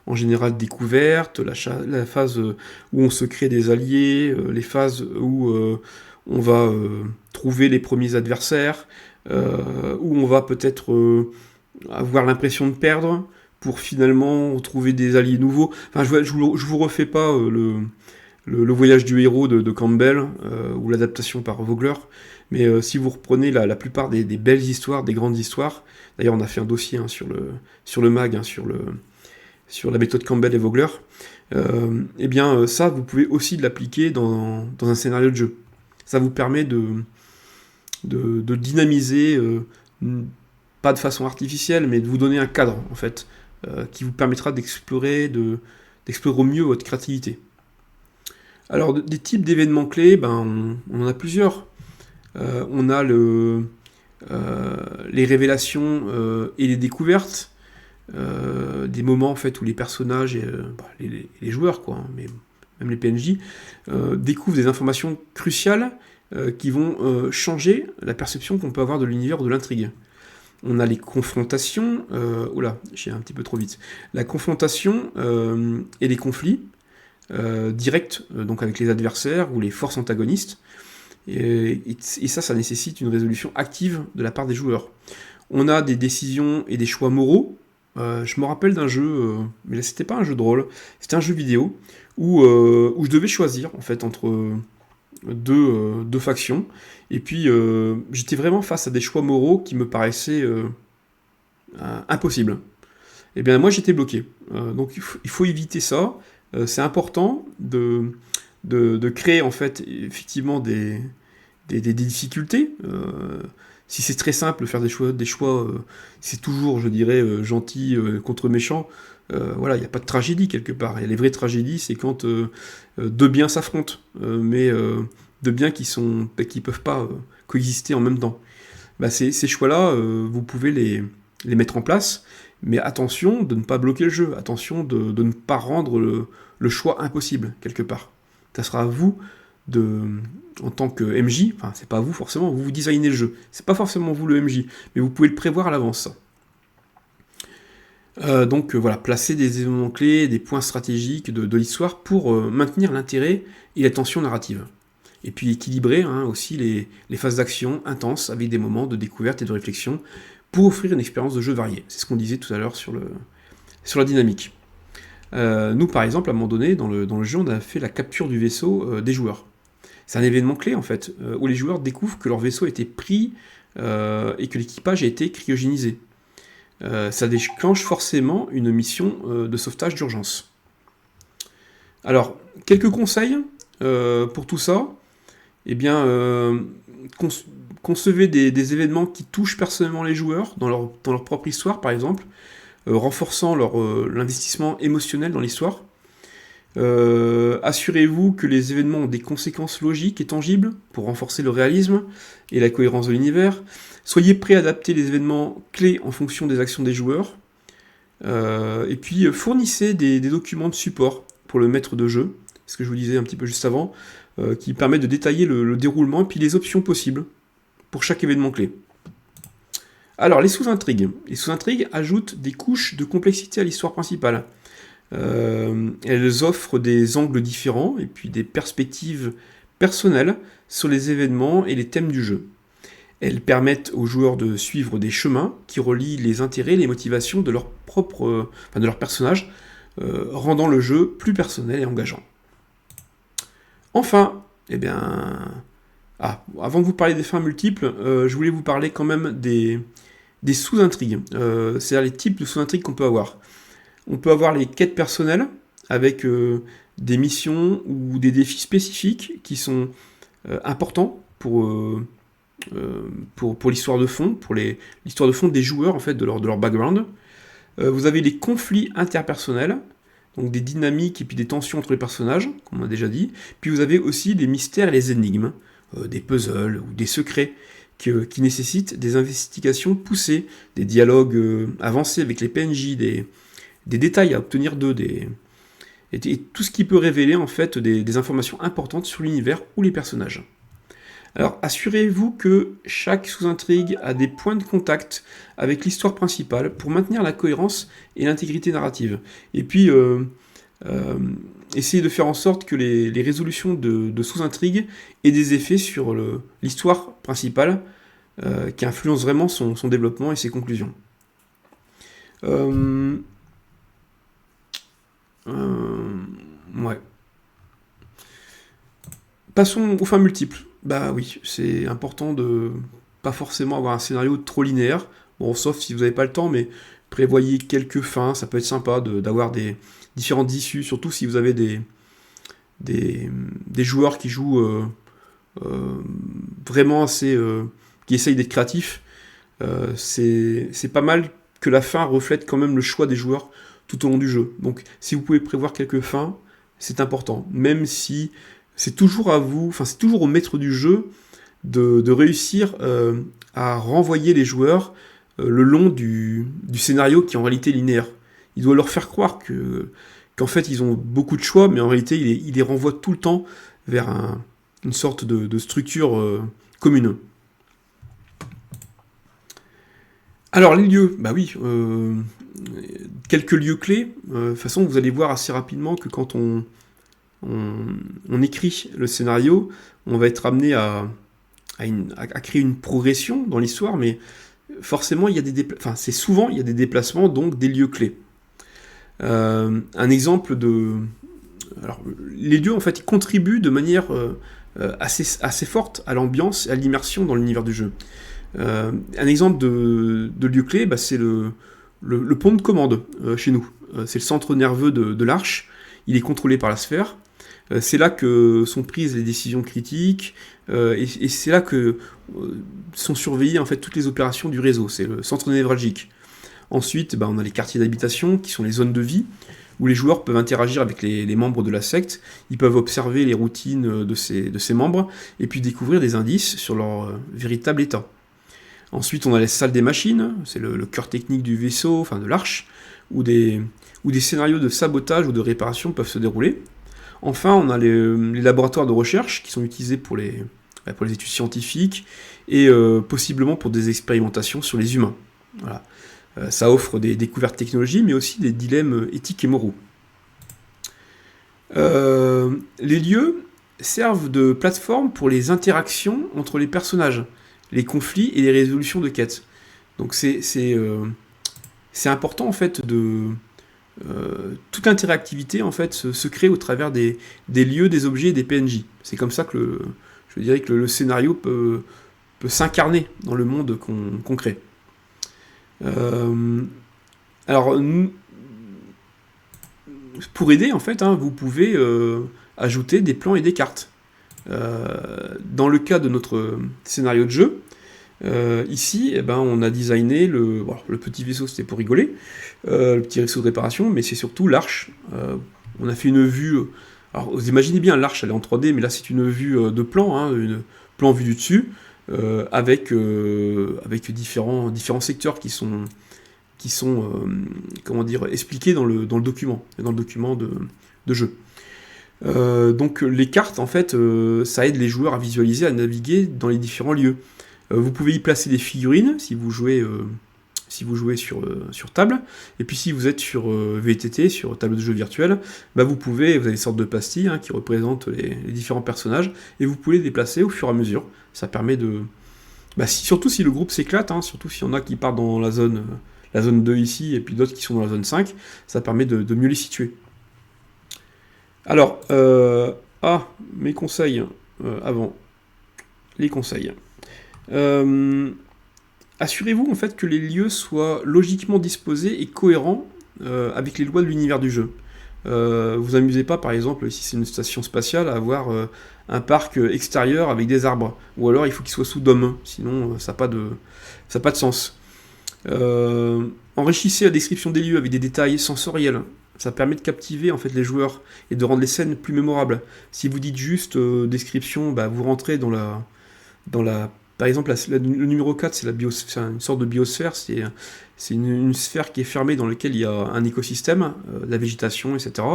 A: en général découverte, la phase où on se crée des alliés, les phases où on va trouver les premiers adversaires, où on va peut-être avoir l'impression de perdre, pour finalement trouver des alliés nouveaux. Enfin, je vous refais pas le voyage du héros de Campbell, ou l'adaptation par Vogler, mais si vous reprenez la plupart des belles histoires, des grandes histoires, d'ailleurs on a fait un dossier sur le mag, sur la méthode Campbell et Vogler, ça vous pouvez aussi l'appliquer dans un scénario de jeu. Ça vous permet de dynamiser, pas de façon artificielle, mais de vous donner un cadre, en fait, qui vous permettra d'explorer au mieux votre créativité. Alors, des types d'événements clés, on en a plusieurs. On a les révélations et les découvertes, des moments en fait où les personnages et les joueurs, mais même les PNJ, découvrent des informations cruciales qui vont changer la perception qu'on peut avoir de l'univers ou de l'intrigue. On a les confrontations, j'ai un petit peu trop vite. La confrontation et les conflits directs, donc avec les adversaires ou les forces antagonistes, et ça nécessite une résolution active de la part des joueurs. On a des décisions et des choix moraux. Je me rappelle d'un jeu, mais là c'était pas un jeu de rôle, c'était un jeu vidéo où je devais choisir en fait entre deux factions, et puis j'étais vraiment face à des choix moraux qui me paraissaient impossibles. Et bien moi j'étais bloqué. Donc il faut éviter ça. C'est important de créer en fait effectivement des difficultés. Si c'est très simple, faire des choix, c'est toujours, je dirais, gentil contre méchant. Il n'y a pas de tragédie quelque part. Et les vraies tragédies, c'est quand deux biens s'affrontent, mais deux biens qui peuvent pas coexister en même temps. Ces choix-là, vous pouvez les mettre en place, mais attention de ne pas bloquer le jeu, attention de ne pas rendre le choix impossible quelque part. Ça sera à vous en tant que MJ, enfin c'est pas à vous forcément, vous designez le jeu, c'est pas forcément vous le MJ, mais vous pouvez le prévoir à l'avance. Placer des éléments clés, des points stratégiques de l'histoire pour maintenir l'intérêt et la tension narrative. Et puis équilibrer aussi les phases d'action intenses avec des moments de découverte et de réflexion pour offrir une expérience de jeu variée. C'est ce qu'on disait tout à l'heure sur la dynamique. Nous, par exemple, à un moment donné, dans le jeu, on a fait la capture du vaisseau des joueurs. C'est un événement clé, en fait, où les joueurs découvrent que leur vaisseau a été pris et que l'équipage a été cryogénisé. Ça déclenche forcément une mission de sauvetage d'urgence. Alors, quelques conseils pour tout ça. Eh bien, concevez des événements qui touchent personnellement les joueurs, dans leur propre histoire, par exemple, renforçant l'investissement émotionnel dans l'histoire. Assurez-vous que les événements ont des conséquences logiques et tangibles pour renforcer le réalisme et la cohérence de l'univers. Soyez prêts à adapter les événements clés en fonction des actions des joueurs. Et puis fournissez des documents de support pour le maître de jeu, ce que je vous disais un petit peu juste avant, qui permet de détailler le déroulement et puis les options possibles pour chaque événement clé. Alors, les sous-intrigues. Les sous-intrigues ajoutent des couches de complexité à l'histoire principale. Elles offrent des angles différents et puis des perspectives personnelles sur les événements et les thèmes du jeu. Elles permettent aux joueurs de suivre des chemins qui relient les intérêts et les motivations de leur personnage, rendant le jeu plus personnel et engageant. Enfin, avant de vous parler des fins multiples, je voulais vous parler quand même des sous-intrigues, c'est-à-dire les types de sous-intrigues qu'on peut avoir. On peut avoir les quêtes personnelles, avec des missions ou des défis spécifiques qui sont importants pour l'histoire de fond, pour l'histoire de fond des joueurs, en fait, de leur background. Vous avez les conflits interpersonnels, donc des dynamiques et puis des tensions entre les personnages, comme on a déjà dit. Puis vous avez aussi les mystères et les énigmes, des puzzles ou des secrets qui nécessitent des investigations poussées, des dialogues avancés avec les PNJ, des détails à obtenir d'eux, et tout ce qui peut révéler en fait des informations importantes sur l'univers ou les personnages. Alors, assurez-vous que chaque sous-intrigue a des points de contact avec l'histoire principale pour maintenir la cohérence et l'intégrité narrative. Et puis, essayez de faire en sorte que les résolutions de sous-intrigues aient des effets sur l'histoire principale qui influencent vraiment son développement et ses conclusions. Ouais. Passons aux fins multiples. Bah oui, c'est important de pas forcément avoir un scénario trop linéaire. Bon, sauf si vous n'avez pas le temps, mais prévoyez quelques fins, ça peut être sympa d'avoir des différentes issues, surtout si vous avez des joueurs qui jouent vraiment assez... qui essayent d'être créatifs. C'est pas mal que la fin reflète quand même le choix des joueurs tout au long du jeu. Donc si vous pouvez prévoir quelques fins, c'est important. Même si c'est toujours à vous, c'est toujours au maître du jeu de réussir à renvoyer les joueurs le long du scénario qui est en réalité linéaire. Il doit leur faire croire qu'en fait ils ont beaucoup de choix, mais en réalité il les renvoie tout le temps vers une sorte de structure commune. Alors les lieux, bah oui, quelques lieux clés. De toute façon, vous allez voir assez rapidement que quand on écrit le scénario, on va être amené à créer une progression dans l'histoire, mais forcément, il y a c'est souvent il y a des déplacements, donc des lieux clés. Un exemple alors, les lieux, en fait, ils contribuent de manière assez forte à l'ambiance et à l'immersion dans l'univers du jeu. Un exemple de lieu clé, c'est le pont de commande chez nous. C'est le centre nerveux de l'arche. Il est contrôlé par la sphère. C'est là que sont prises les décisions critiques et c'est là que sont surveillées en fait toutes les opérations du réseau. C'est le centre névralgique. Ensuite, on a les quartiers d'habitation qui sont les zones de vie où les joueurs peuvent interagir avec les membres de la secte. Ils peuvent observer les routines de ces membres et puis découvrir des indices sur leur véritable état. Ensuite, on a les salles des machines, c'est le cœur technique du vaisseau, de l'arche, où des scénarios de sabotage ou de réparation peuvent se dérouler. Enfin, on a les laboratoires de recherche qui sont utilisés pour les études scientifiques et possiblement pour des expérimentations sur les humains. Voilà. Ça offre des découvertes technologiques, mais aussi des dilemmes éthiques et moraux. Les lieux servent de plateforme pour les interactions entre les personnages, les conflits et les résolutions de quêtes. Donc c'est important en fait toute l'interactivité en fait se crée au travers des lieux, des objets et des PNJ. C'est comme ça que je dirais que le scénario peut s'incarner dans le monde qu'on crée. Alors, pour aider, en fait, vous pouvez ajouter des plans et des cartes. Dans le cas de notre scénario de jeu, ici, on a designé le petit vaisseau, c'était pour rigoler, le petit vaisseau de réparation, mais c'est surtout l'arche. On a fait une vue. Alors, vous imaginez bien, l'arche, elle est en 3D, mais là, c'est une vue de plan, une plan vue du dessus, avec différents secteurs qui sont comment dire, expliqués dans le document de jeu. Donc les cartes, en fait, ça aide les joueurs à visualiser, à naviguer dans les différents lieux. Vous pouvez y placer des figurines si vous jouez sur table, et puis si vous êtes sur VTT, sur table de jeu virtuel, vous avez des sortes de pastilles qui représentent les différents personnages, et vous pouvez les déplacer au fur et à mesure. Ça permet de... surtout si le groupe s'éclate, surtout s'il y en a qui partent dans la zone 2 ici, et puis d'autres qui sont dans la zone 5, ça permet de mieux les situer. Alors, mes conseils, avant, les conseils. Assurez-vous en fait que les lieux soient logiquement disposés et cohérents avec les lois de l'univers du jeu. Vous amusez pas, par exemple, si c'est une station spatiale, à avoir un parc extérieur avec des arbres, ou alors il faut qu'il soit sous dôme, sinon ça n'a pas de sens. Enrichissez la description des lieux avec des détails sensoriels. Ça permet de captiver en fait les joueurs et de rendre les scènes plus mémorables. Si vous dites juste description, vous rentrez dans la par exemple, le numéro 4, c'est une sorte de biosphère, c'est une sphère qui est fermée dans laquelle il y a un écosystème, la végétation, etc.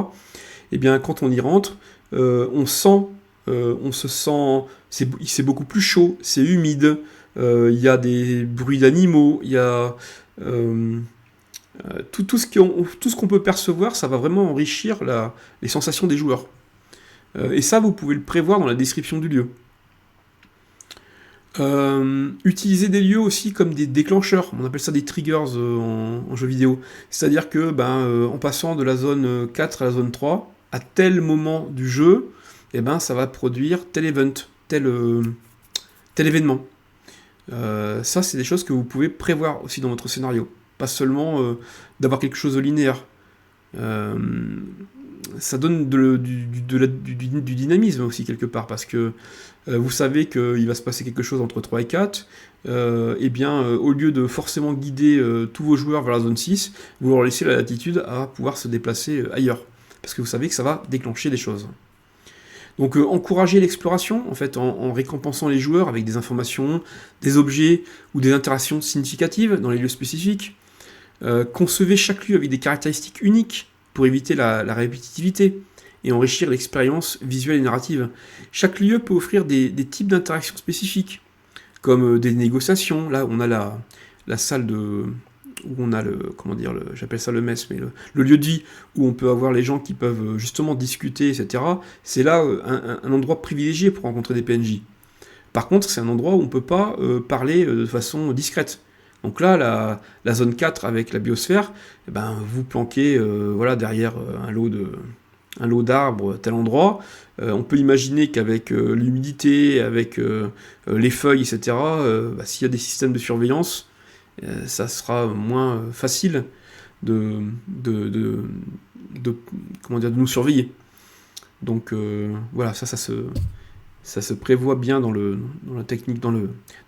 A: Et bien, quand on y rentre, on se sent, c'est beaucoup plus chaud, c'est humide, il y a des bruits d'animaux, il y a tout ce qu'on peut percevoir, ça va vraiment enrichir les sensations des joueurs. Et ça, vous pouvez le prévoir dans la description du lieu. Utiliser des lieux aussi comme des déclencheurs, on appelle ça des triggers en jeu vidéo. C'est-à-dire que en passant de la zone 4 à la zone 3, à tel moment du jeu, ça va produire tel event, tel événement. Ça, c'est des choses que vous pouvez prévoir aussi dans votre scénario. Pas seulement d'avoir quelque chose de linéaire. Ça donne du dynamisme aussi quelque part, parce que vous savez qu'il va se passer quelque chose entre 3 et 4, au lieu de forcément guider tous vos joueurs vers la zone 6, vous leur laissez la latitude à pouvoir se déplacer ailleurs, parce que vous savez que ça va déclencher des choses. Donc encouragez l'exploration, en fait, en récompensant les joueurs avec des informations, des objets ou des interactions significatives dans les lieux spécifiques. Concevez chaque lieu avec des caractéristiques uniques pour éviter la répétitivité et enrichir l'expérience visuelle et narrative. Chaque lieu peut offrir des types d'interactions spécifiques, comme des négociations. Là, on a la salle où on a j'appelle ça le mess, mais le lieu de vie, où on peut avoir les gens qui peuvent justement discuter, etc. C'est là un endroit privilégié pour rencontrer des PNJ. Par contre, c'est un endroit où on ne peut pas parler de façon discrète. Donc là, la zone 4 avec la biosphère, vous planquez derrière un lot d'arbres à tel endroit. On peut imaginer qu'avec l'humidité, avec les feuilles, etc., s'il y a des systèmes de surveillance, ça sera moins facile de nous surveiller. Donc ça se prévoit bien dans la technique, dans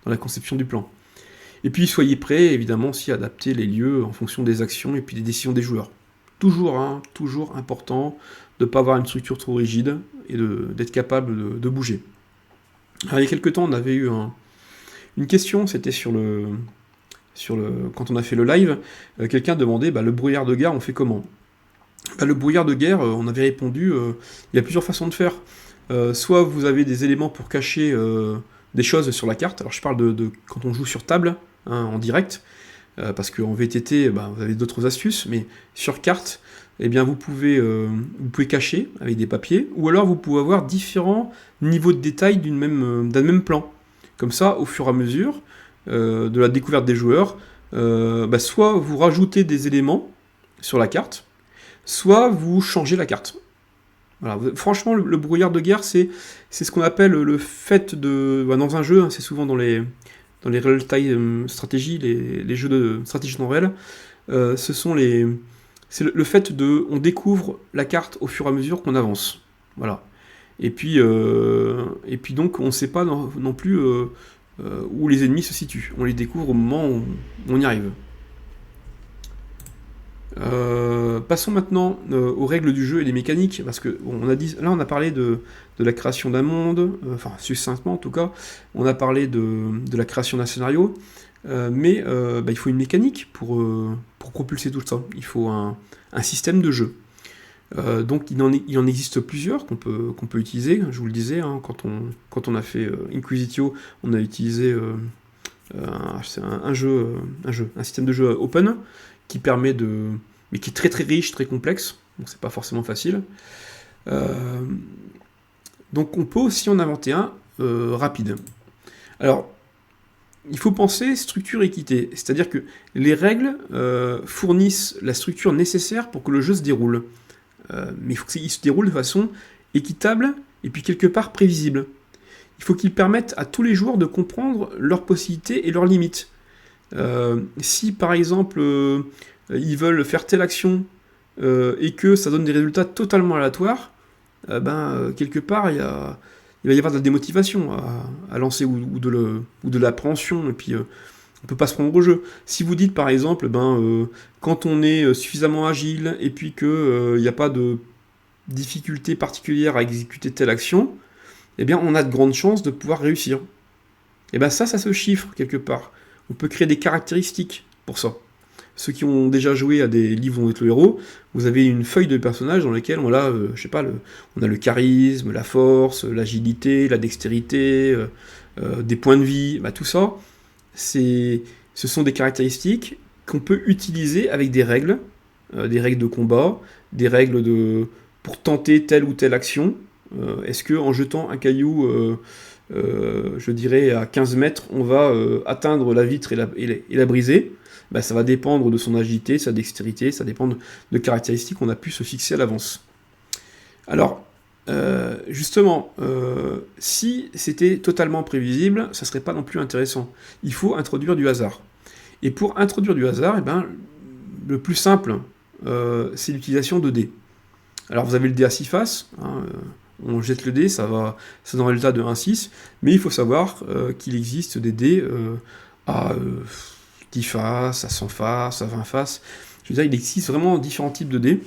A: la conception du plan. Et puis soyez prêts, évidemment, aussi à adapter les lieux en fonction des actions et puis des décisions des joueurs. Toujours important de ne pas avoir une structure trop rigide et d'être capable de bouger. Alors, il y a quelques temps, on avait eu une question, c'était quand on a fait le live, quelqu'un demandait le brouillard de guerre, on fait comment ? Le brouillard de guerre, on avait répondu, il y a plusieurs façons de faire. Soit vous avez des éléments pour cacher des choses sur la carte. Alors je parle de quand on joue sur table, en direct, parce qu'en VTT, vous avez d'autres astuces, mais sur carte, vous pouvez cacher avec des papiers, ou alors vous pouvez avoir différents niveaux de détail d'un même plan. Comme ça, au fur et à mesure de la découverte des joueurs, soit vous rajoutez des éléments sur la carte, soit vous changez la carte. Voilà. Franchement, le brouillard de guerre, c'est ce qu'on appelle le fait de... dans un jeu, hein, c'est souvent dans les real-time stratégies, les jeux de stratégie non réelle, c'est le fait de... On découvre la carte au fur et à mesure qu'on avance. Voilà. Et puis donc, on ne sait pas non plus où les ennemis se situent. On les découvre au moment où on y arrive. Passons maintenant aux règles du jeu et des mécaniques, parce que on a parlé de la création d'un monde, enfin succinctement en tout cas, on a parlé de la création d'un scénario, mais il faut une mécanique pour propulser tout ça. Il faut un système de jeu. Donc il en existe plusieurs qu'on peut utiliser. Je vous le disais, hein, quand on a fait Inquisitio, on a utilisé un système de jeu open qui permet mais qui est très très riche, très complexe, donc c'est pas forcément facile. Donc on peut aussi en inventer un rapide. Alors, il faut penser structure équité, c'est-à-dire que les règles fournissent la structure nécessaire pour que le jeu se déroule. Mais il faut qu'il se déroule de façon équitable et puis quelque part prévisible. Il faut qu'ils permettent à tous les joueurs de comprendre leurs possibilités et leurs limites. Si par exemple ils veulent faire telle action et que ça donne des résultats totalement aléatoires, quelque part il va y avoir de la démotivation à lancer ou de l'appréhension, et puis on peut pas se prendre au jeu. Si vous dites par exemple, quand on est suffisamment agile et puis qu'il n'y a pas de difficulté particulière à exécuter telle action, eh bien on a de grandes chances de pouvoir réussir. Et ça se chiffre quelque part. On peut créer des caractéristiques pour ça. Ceux qui ont déjà joué à des livres dont vous êtes le héros, vous avez une feuille de personnage dans laquelle on a, on a le charisme, la force, l'agilité, la dextérité, des points de vie, tout ça, ce sont des caractéristiques qu'on peut utiliser avec des règles de combat, des règles pour tenter telle ou telle action. Est-ce qu'en jetant un caillou, je dirais à 15 mètres, on va atteindre la vitre et la briser? Ça va dépendre de son agilité, sa dextérité, ça dépend de caractéristiques qu'on a pu se fixer à l'avance. Alors, justement, si c'était totalement prévisible, ça serait pas non plus intéressant. Il faut introduire du hasard. Et pour introduire du hasard, le plus simple, c'est l'utilisation de dés. Alors vous avez le dé à 6 faces, hein, on jette le dé, ça donne un résultat de 1,6, mais il faut savoir qu'il existe des dés à 10 faces, à 100 faces, à 20 faces. Je veux dire, il existe vraiment différents types de dés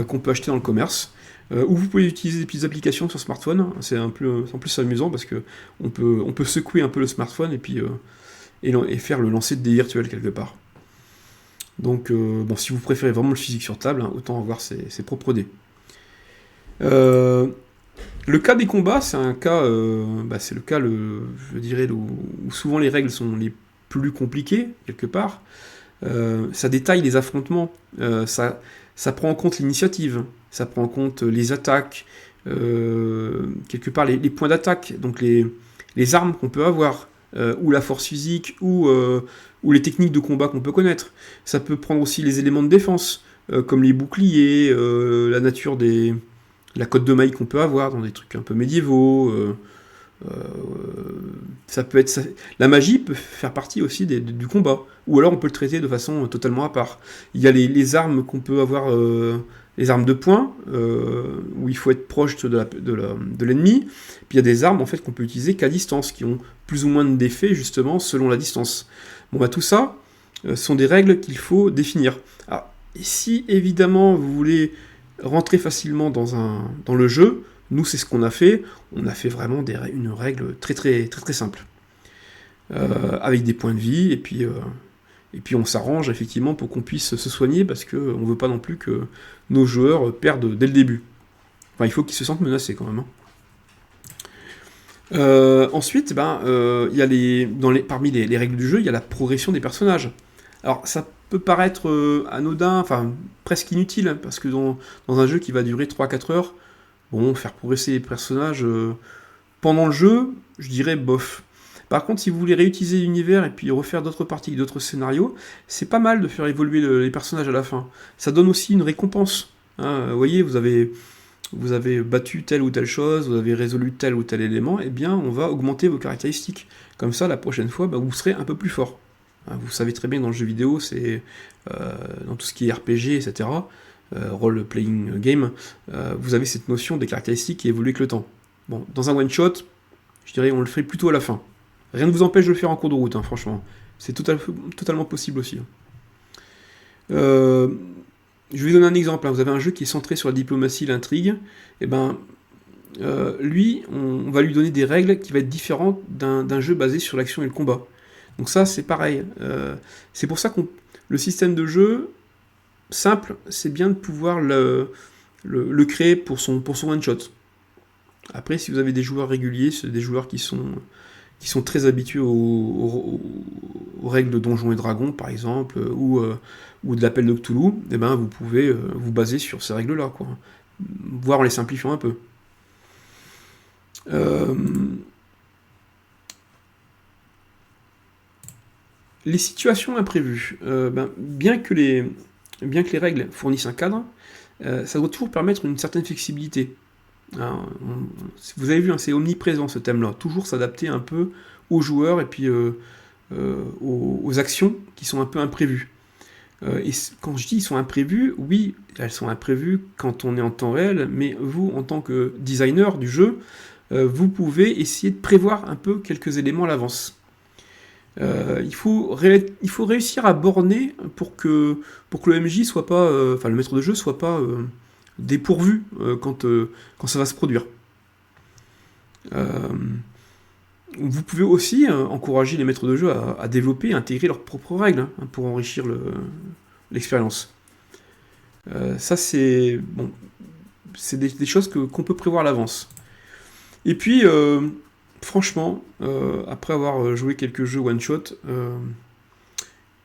A: qu'on peut acheter dans le commerce, ou vous pouvez utiliser des petites applications sur smartphone. C'est en plus amusant parce que on peut secouer un peu le smartphone et puis et faire le lancer de dés virtuels quelque part. Donc si vous préférez vraiment le physique sur table, hein, autant avoir ses propres dés. Le cas des combats, c'est un cas, c'est le cas, je dirais, où souvent les règles sont les plus compliquées, quelque part. Ça détaille les affrontements, ça prend en compte l'initiative, ça prend en compte les attaques, quelque part les points d'attaque, donc les armes qu'on peut avoir, ou la force physique, ou les techniques de combat qu'on peut connaître. Ça peut prendre aussi les éléments de défense, comme les boucliers, la nature la cotte de maille qu'on peut avoir dans des trucs un peu médiévaux. Ça peut être la magie peut faire partie aussi du combat, ou alors on peut le traiter de façon totalement à part. Il y a les armes qu'on peut avoir, les armes de poing, où il faut être proche de l'ennemi, puis il y a des armes en fait qu'on peut utiliser qu'à distance, qui ont plus ou moins d'effets justement selon la distance. Tout ça sont des règles qu'il faut définir. Alors, si évidemment vous voulez rentrer facilement dans le jeu, nous c'est ce qu'on a fait. On a fait vraiment une règle très très très très simple, avec des points de vie, et puis on s'arrange effectivement pour qu'on puisse se soigner, parce qu'on ne veut pas non plus que nos joueurs perdent dès le début. Il faut qu'ils se sentent menacés quand même. Ensuite, il y a parmi les règles du jeu, il y a la progression des personnages. Alors ça peut paraître anodin, presque inutile, hein, parce que dans un jeu qui va durer 3-4 heures, faire progresser les personnages pendant le jeu, je dirais bof. Par contre, si vous voulez réutiliser l'univers et puis refaire d'autres parties, d'autres scénarios, c'est pas mal de faire évoluer les personnages à la fin. Ça donne aussi une récompense. Hein. Vous voyez, vous avez battu telle ou telle chose, vous avez résolu tel ou tel élément, eh bien, on va augmenter vos caractéristiques. Comme ça, la prochaine fois, bah, vous serez un peu plus fort. Hein, vous savez très bien que dans le jeu vidéo, c'est dans tout ce qui est RPG, etc., role-playing game, vous avez cette notion des caractéristiques qui évoluent avec le temps. Bon, dans un one-shot, je dirais on le fait plutôt à la fin. Rien ne vous empêche de le faire en cours de route, hein, franchement. C'est totalement possible aussi. Je vais vous donner un exemple. Hein. Vous avez un jeu qui est centré sur la diplomatie, l'intrigue. Et ben, lui, on va lui donner des règles qui vont être différentes d'un jeu basé sur l'action et le combat. Donc ça, c'est pareil. C'est pour ça que le système de jeu simple, c'est bien de pouvoir le créer pour son one-shot. Après, si vous avez des joueurs réguliers, c'est des joueurs qui sont très habitués aux règles de Donjons et Dragons, par exemple, ou de l'appel de Cthulhu, eh ben, vous pouvez vous baser sur ces règles-là, quoi. Voire en les simplifiant un peu. Les situations imprévues. Bien que les règles fournissent un cadre, ça doit toujours permettre une certaine flexibilité. Alors, vous avez vu, hein, c'est omniprésent ce thème-là. Toujours s'adapter un peu aux joueurs et puis aux actions qui sont un peu imprévues. Et quand je dis ils sont imprévues, oui, elles sont imprévues quand on est en temps réel, mais vous, en tant que designer du jeu, vous pouvez essayer de prévoir un peu quelques éléments à l'avance. Il faut réussir à borner pour que le MJ soit pas, enfin le maître de jeu soit pas dépourvu quand ça va se produire. Vous pouvez aussi encourager les maîtres de jeu à développer et intégrer leurs propres règles hein, pour enrichir l'expérience. Ça, c'est bon, c'est des choses qu'on peut prévoir à l'avance. Et puis, franchement, après avoir joué quelques jeux one-shot,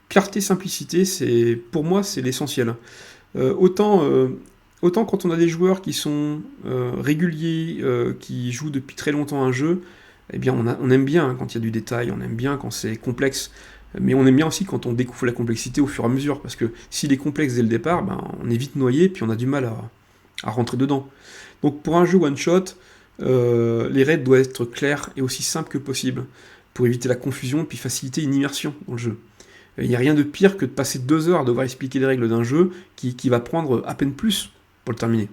A: clarté, simplicité, pour moi, c'est l'essentiel. Autant quand on a des joueurs qui sont réguliers, qui jouent depuis très longtemps un jeu, eh bien on aime bien hein, quand il y a du détail, on aime bien quand c'est complexe, mais on aime bien aussi quand on découvre la complexité au fur et à mesure, parce que s'il est complexe dès le départ, on est vite noyé, puis on a du mal à rentrer dedans. Donc pour un jeu one-shot, les raids doivent être clairs et aussi simples que possible, pour éviter la confusion et puis faciliter une immersion dans le jeu. Il n'y a rien de pire que de passer 2 heures à devoir expliquer les règles d'un jeu qui va prendre à peine plus pour le terminer.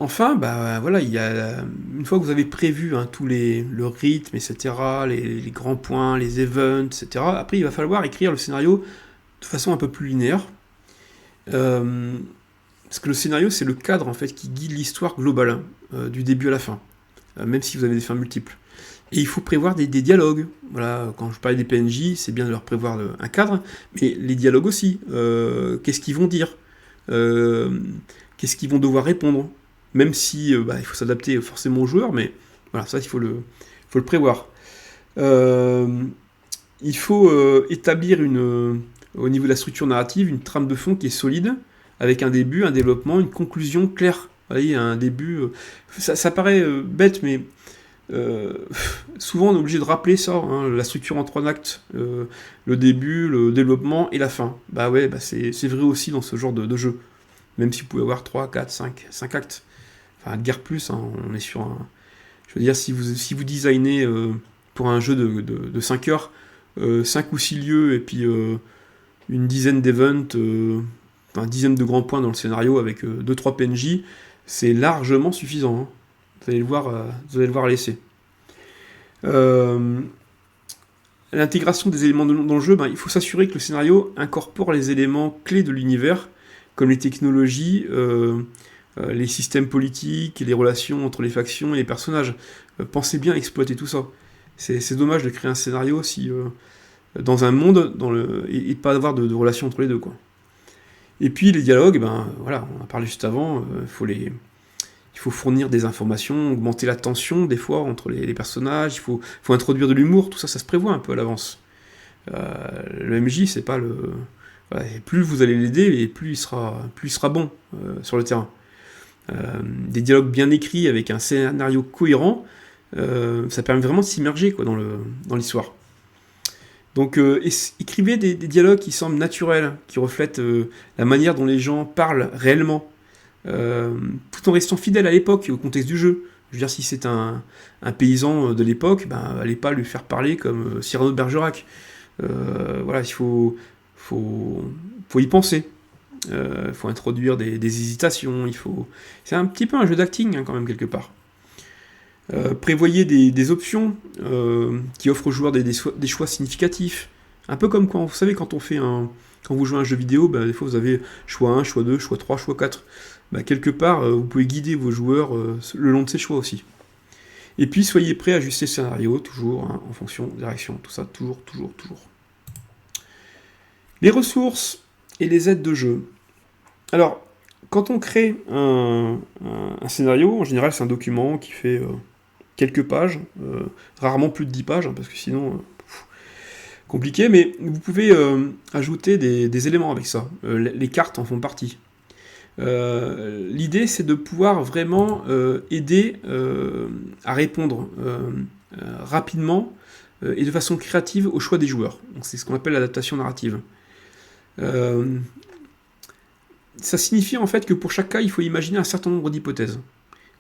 A: Enfin, voilà, une fois que vous avez prévu hein, le rythme, etc., les grands points, les events, etc., après il va falloir écrire le scénario de façon un peu plus linéaire. Parce que le scénario, c'est le cadre en fait qui guide l'histoire globale, du début à la fin, même si vous avez des fins multiples. Et il faut prévoir des dialogues. Voilà, quand je parlais des PNJ, c'est bien de leur prévoir un cadre, mais les dialogues aussi. Qu'est-ce qu'ils vont dire qu'est-ce qu'ils vont devoir répondre. Même si il faut s'adapter forcément aux joueurs, mais voilà, ça il faut le prévoir. Il faut établir au niveau de la structure narrative une trame de fond qui est solide, avec un début, un développement, une conclusion claire. Vous voyez, un début. Ça paraît bête, mais souvent on est obligé de rappeler ça, hein, la structure en 3 actes, le début, le développement et la fin. C'est vrai aussi dans ce genre de jeu. Même si vous pouvez avoir 3, 4, 5 actes. Enfin, guère plus, hein, on est sur un... Je veux dire, si vous designez pour un jeu de 5 heures, 5 ou 6 lieux, et puis une dizaine d'events, une dizaine de grands points dans le scénario avec 2-3 PNJ, c'est largement suffisant. Hein. Vous allez le voir laisser. L'intégration des éléments dans le jeu, il faut s'assurer que le scénario incorpore les éléments clés de l'univers, comme les technologies, les systèmes politiques, les relations entre les factions et les personnages. Pensez bien à exploiter tout ça. C'est dommage de créer un scénario si, dans un monde et pas avoir de relations entre les deux, quoi. Et puis les dialogues, voilà, on en a parlé juste avant, il faut fournir des informations, augmenter la tension des fois entre les personnages, il faut introduire de l'humour, tout ça, ça se prévoit un peu à l'avance. Le MJ, c'est pas le... Voilà, et plus vous allez l'aider, et plus il sera bon sur le terrain. des dialogues bien écrits avec un scénario cohérent, ça permet vraiment de s'immerger quoi, dans l'histoire. Donc écrivez des dialogues qui semblent naturels, qui reflètent la manière dont les gens parlent réellement, tout en restant fidèle à l'époque et au contexte du jeu. Je veux dire, si c'est un paysan de l'époque, ben, allez pas lui faire parler comme Cyrano de Bergerac. Voilà, faut y penser. Il faut introduire des hésitations, c'est un petit peu un jeu d'acting hein, quand même quelque part. Prévoyez des options qui offrent aux joueurs des choix significatifs. Un peu comme quand, vous savez, quand vous jouez à un jeu vidéo, bah, des fois vous avez choix 1, choix 2, choix 3, choix 4. Bah, quelque part, vous pouvez guider vos joueurs le long de ces choix aussi. Et puis soyez prêts à ajuster le scénario, toujours, hein, en fonction des réactions. Tout ça, toujours. Les ressources et les aides de jeu. Alors, quand on crée un scénario, en général c'est un document qui fait quelques pages, rarement plus de 10 pages, hein, parce que sinon, compliqué, mais vous pouvez ajouter des éléments avec ça. Les cartes en font partie. L'idée, c'est de pouvoir vraiment aider à répondre rapidement et de façon créative aux choix des joueurs. C'est ce qu'on appelle l'adaptation narrative. Ça signifie en fait que pour chaque cas, il faut imaginer un certain nombre d'hypothèses.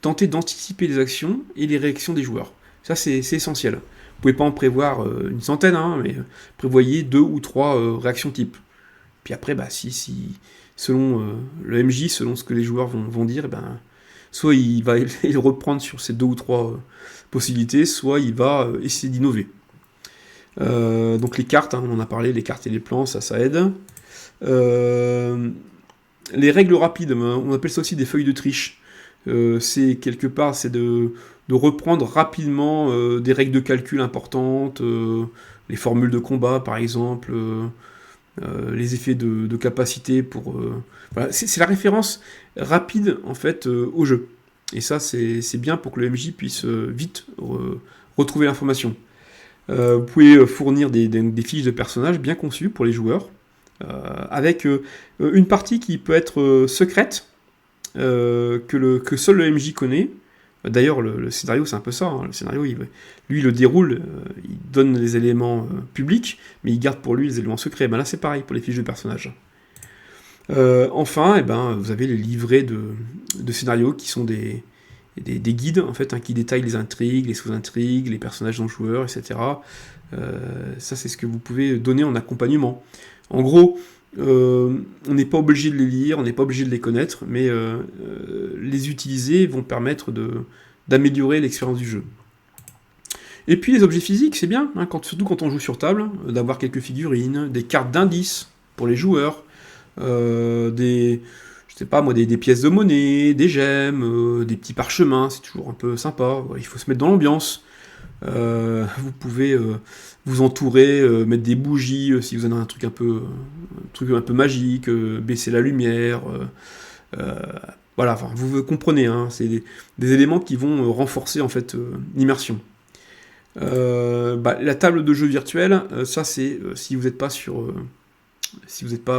A: Tenter d'anticiper les actions et les réactions des joueurs. Ça, c'est essentiel. Vous pouvez pas en prévoir une centaine, hein, mais prévoyez 2 ou 3 réactions types. Puis après, bah, selon le MJ, selon ce que les joueurs vont dire, ben, soit il va reprendre sur ces 2 ou 3 possibilités, soit il va essayer d'innover. Donc les cartes, hein, on en a parlé, les cartes et les plans, ça aide. Les règles rapides, on appelle ça aussi des feuilles de triche. C'est quelque part, c'est de reprendre rapidement des règles de calcul importantes, les formules de combat par exemple, les effets de capacité pour... Voilà. C'est la référence rapide en fait au jeu. Et ça c'est bien pour que le MJ puisse vite retrouver l'information. Vous pouvez fournir des fiches de personnages bien conçues pour les joueurs, avec une partie qui peut être secrète, que seul le MJ connaît. D'ailleurs, le scénario, c'est un peu ça. Hein. Le scénario, lui, il le déroule, il donne les éléments publics, mais il garde pour lui les éléments secrets. Ben là, c'est pareil pour les fiches de personnages. Enfin, vous avez les livrets de scénarios qui sont des guides, en fait, hein, qui détaillent les intrigues, les sous-intrigues, les personnages non joueurs, etc. Ça, c'est ce que vous pouvez donner en accompagnement. En gros, on n'est pas obligé de les lire, on n'est pas obligé de les connaître, mais les utiliser vont permettre d'améliorer l'expérience du jeu. Et puis les objets physiques, c'est bien, hein, surtout quand on joue sur table, d'avoir quelques figurines, des cartes d'indices pour les joueurs, des pièces de monnaie, des gemmes, des petits parchemins, c'est toujours un peu sympa, il faut se mettre dans l'ambiance. Vous pouvez vous entourer, mettre des bougies si vous avez un truc un peu magique, baisser la lumière, voilà, enfin, vous comprenez, hein, c'est des éléments qui vont renforcer en fait l'immersion. La table de jeu virtuelle, ça c'est si vous n'êtes pas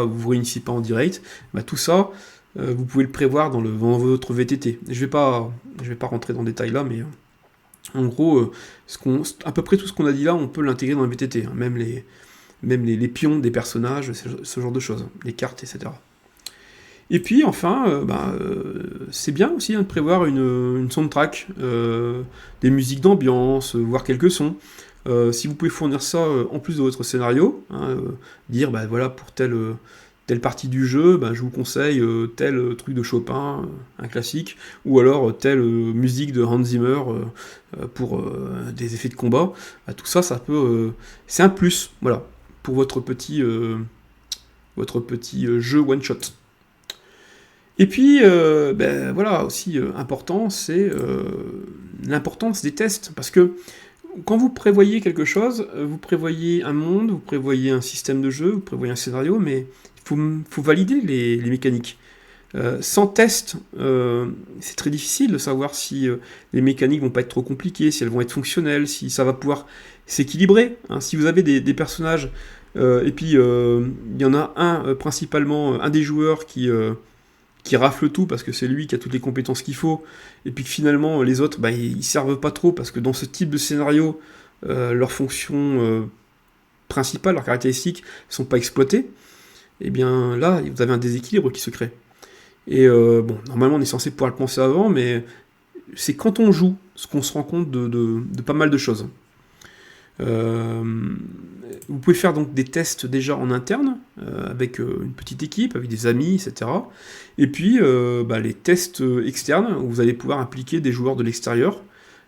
A: vous vous réunissez pas en direct, tout ça vous pouvez le prévoir dans votre VTT. Je vais pas rentrer dans le détail là, mais en gros, à peu près tout ce qu'on a dit là, on peut l'intégrer dans le VTT, hein, même les pions des personnages, ce genre de choses, les cartes, etc. Et puis enfin, c'est bien aussi hein, de prévoir une soundtrack, des musiques d'ambiance, voire quelques sons. Si vous pouvez fournir ça en plus de votre scénario, hein, dire voilà pour telle partie du jeu, je vous conseille tel truc de Chopin, un classique, ou alors telle musique de Hans Zimmer pour des effets de combat. Tout ça, ça peut, c'est un plus, voilà, pour votre petit jeu one shot. Et puis, voilà, aussi important, c'est l'importance des tests, parce que quand vous prévoyez quelque chose, vous prévoyez un monde, vous prévoyez un système de jeu, vous prévoyez un scénario, mais il faut valider les mécaniques. Sans test, c'est très difficile de savoir si les mécaniques vont pas être trop compliquées, si elles vont être fonctionnelles, si ça va pouvoir s'équilibrer. Hein. Si vous avez des personnages, et puis il y en a principalement un des joueurs qui qui rafle tout parce que c'est lui qui a toutes les compétences qu'il faut, et puis que finalement les autres, bah, ils servent pas trop parce que dans ce type de scénario, leurs fonctions principales, leurs caractéristiques, sont pas exploitées, et bien là, vous avez un déséquilibre qui se crée. Et bon, normalement on est censé pouvoir le penser avant, mais c'est quand on joue ce qu'on se rend compte de pas mal de choses. Vous pouvez faire donc des tests déjà en interne, avec une petite équipe, avec des amis, etc. Et puis les tests externes, où vous allez pouvoir impliquer des joueurs de l'extérieur,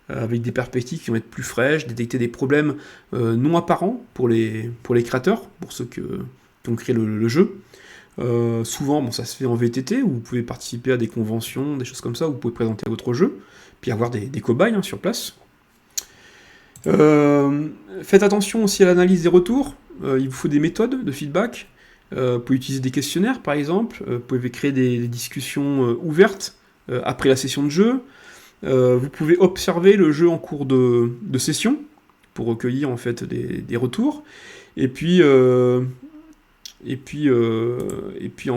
A: avec des perspectives qui vont être plus fraîches, détecter des problèmes non apparents pour les créateurs, pour ceux qui ont créé le jeu. Souvent, bon, ça se fait en VTT, où vous pouvez participer à des conventions, des choses comme ça, où vous pouvez présenter votre jeu, puis avoir des cobayes sur place. Faites attention aussi à l'analyse des retours, il vous faut des méthodes de feedback, vous pouvez utiliser des questionnaires par exemple, vous pouvez créer des discussions ouvertes après la session de jeu, vous pouvez observer le jeu en cours de session, pour recueillir en fait des retours, et puis en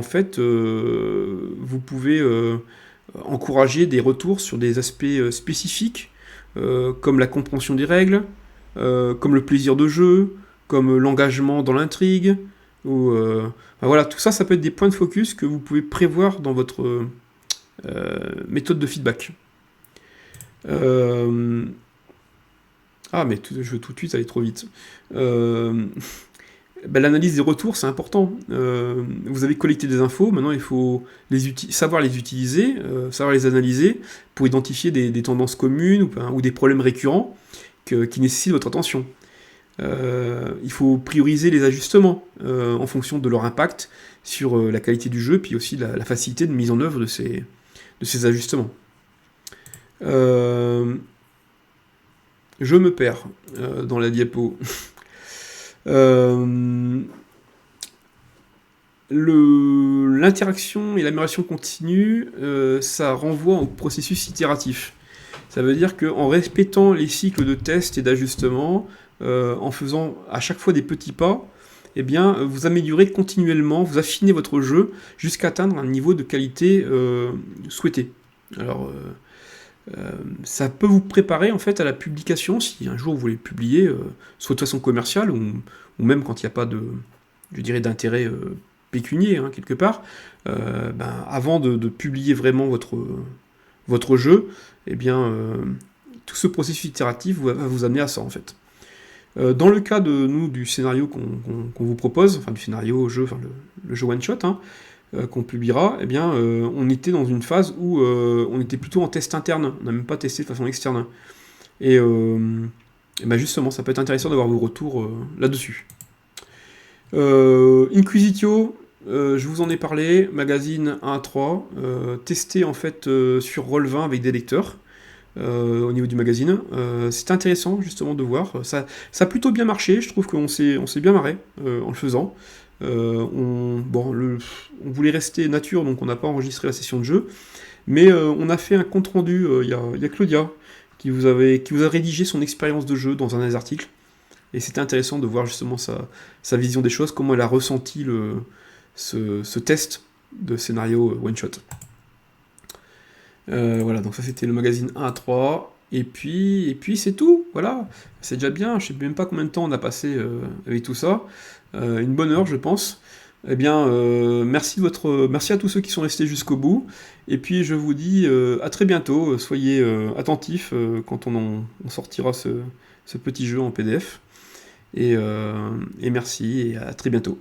A: fait vous pouvez encourager des retours sur des aspects spécifiques, comme la compréhension des règles, comme le plaisir de jeu, comme l'engagement dans l'intrigue, ou voilà, tout ça, ça peut être des points de focus que vous pouvez prévoir dans votre méthode de feedback. Mais je veux tout de suite aller trop vite. L'analyse des retours, c'est important. Vous avez collecté des infos, maintenant il faut savoir les utiliser, savoir les analyser, pour identifier des tendances communes ou des problèmes récurrents qui nécessitent votre attention. Il faut prioriser les ajustements en fonction de leur impact sur la qualité du jeu, puis aussi la facilité de mise en œuvre de ces ajustements. Je me perds dans la diapo. L'interaction et l'amélioration continue, ça renvoie au processus itératif. Ça veut dire qu'en répétant les cycles de tests et d'ajustements, en faisant à chaque fois des petits pas, eh bien, vous améliorez continuellement, vous affinez votre jeu jusqu'à atteindre un niveau de qualité souhaité. Alors, ça peut vous préparer en fait à la publication, si un jour vous voulez publier, soit de façon commerciale, ou même quand il n'y a pas d'intérêt pécunier, quelque part, avant de publier vraiment votre jeu, eh bien, tout ce processus itératif va vous amener à ça, en fait. Dans le cas du scénario qu'on vous propose, enfin du scénario jeu, le jeu one shot, qu'on publiera, eh bien, on était dans une phase où on était plutôt en test interne, on n'a même pas testé de façon externe. Et justement, ça peut être intéressant d'avoir vos retours là-dessus. Inquisitio, je vous en ai parlé, magazine 1 à 3, testé en fait sur Roll20 avec des lecteurs. Au niveau du magazine, c'est intéressant justement de voir, ça a plutôt bien marché, je trouve qu'on s'est bien marré en le faisant. On voulait rester nature, donc on n'a pas enregistré la session de jeu, mais on a fait un compte rendu, il y a Claudia qui vous a rédigé son expérience de jeu dans un des articles, et c'était intéressant de voir justement sa vision des choses, comment elle a ressenti ce test de scénario one shot. Voilà, donc ça c'était le magazine 1 à 3, et puis c'est tout, voilà, c'est déjà bien, je sais même pas combien de temps on a passé avec tout ça, une bonne heure je pense. Eh bien, merci à tous ceux qui sont restés jusqu'au bout, et puis je vous dis à très bientôt, soyez attentifs quand on sortira ce petit jeu en PDF, et merci, et à très bientôt.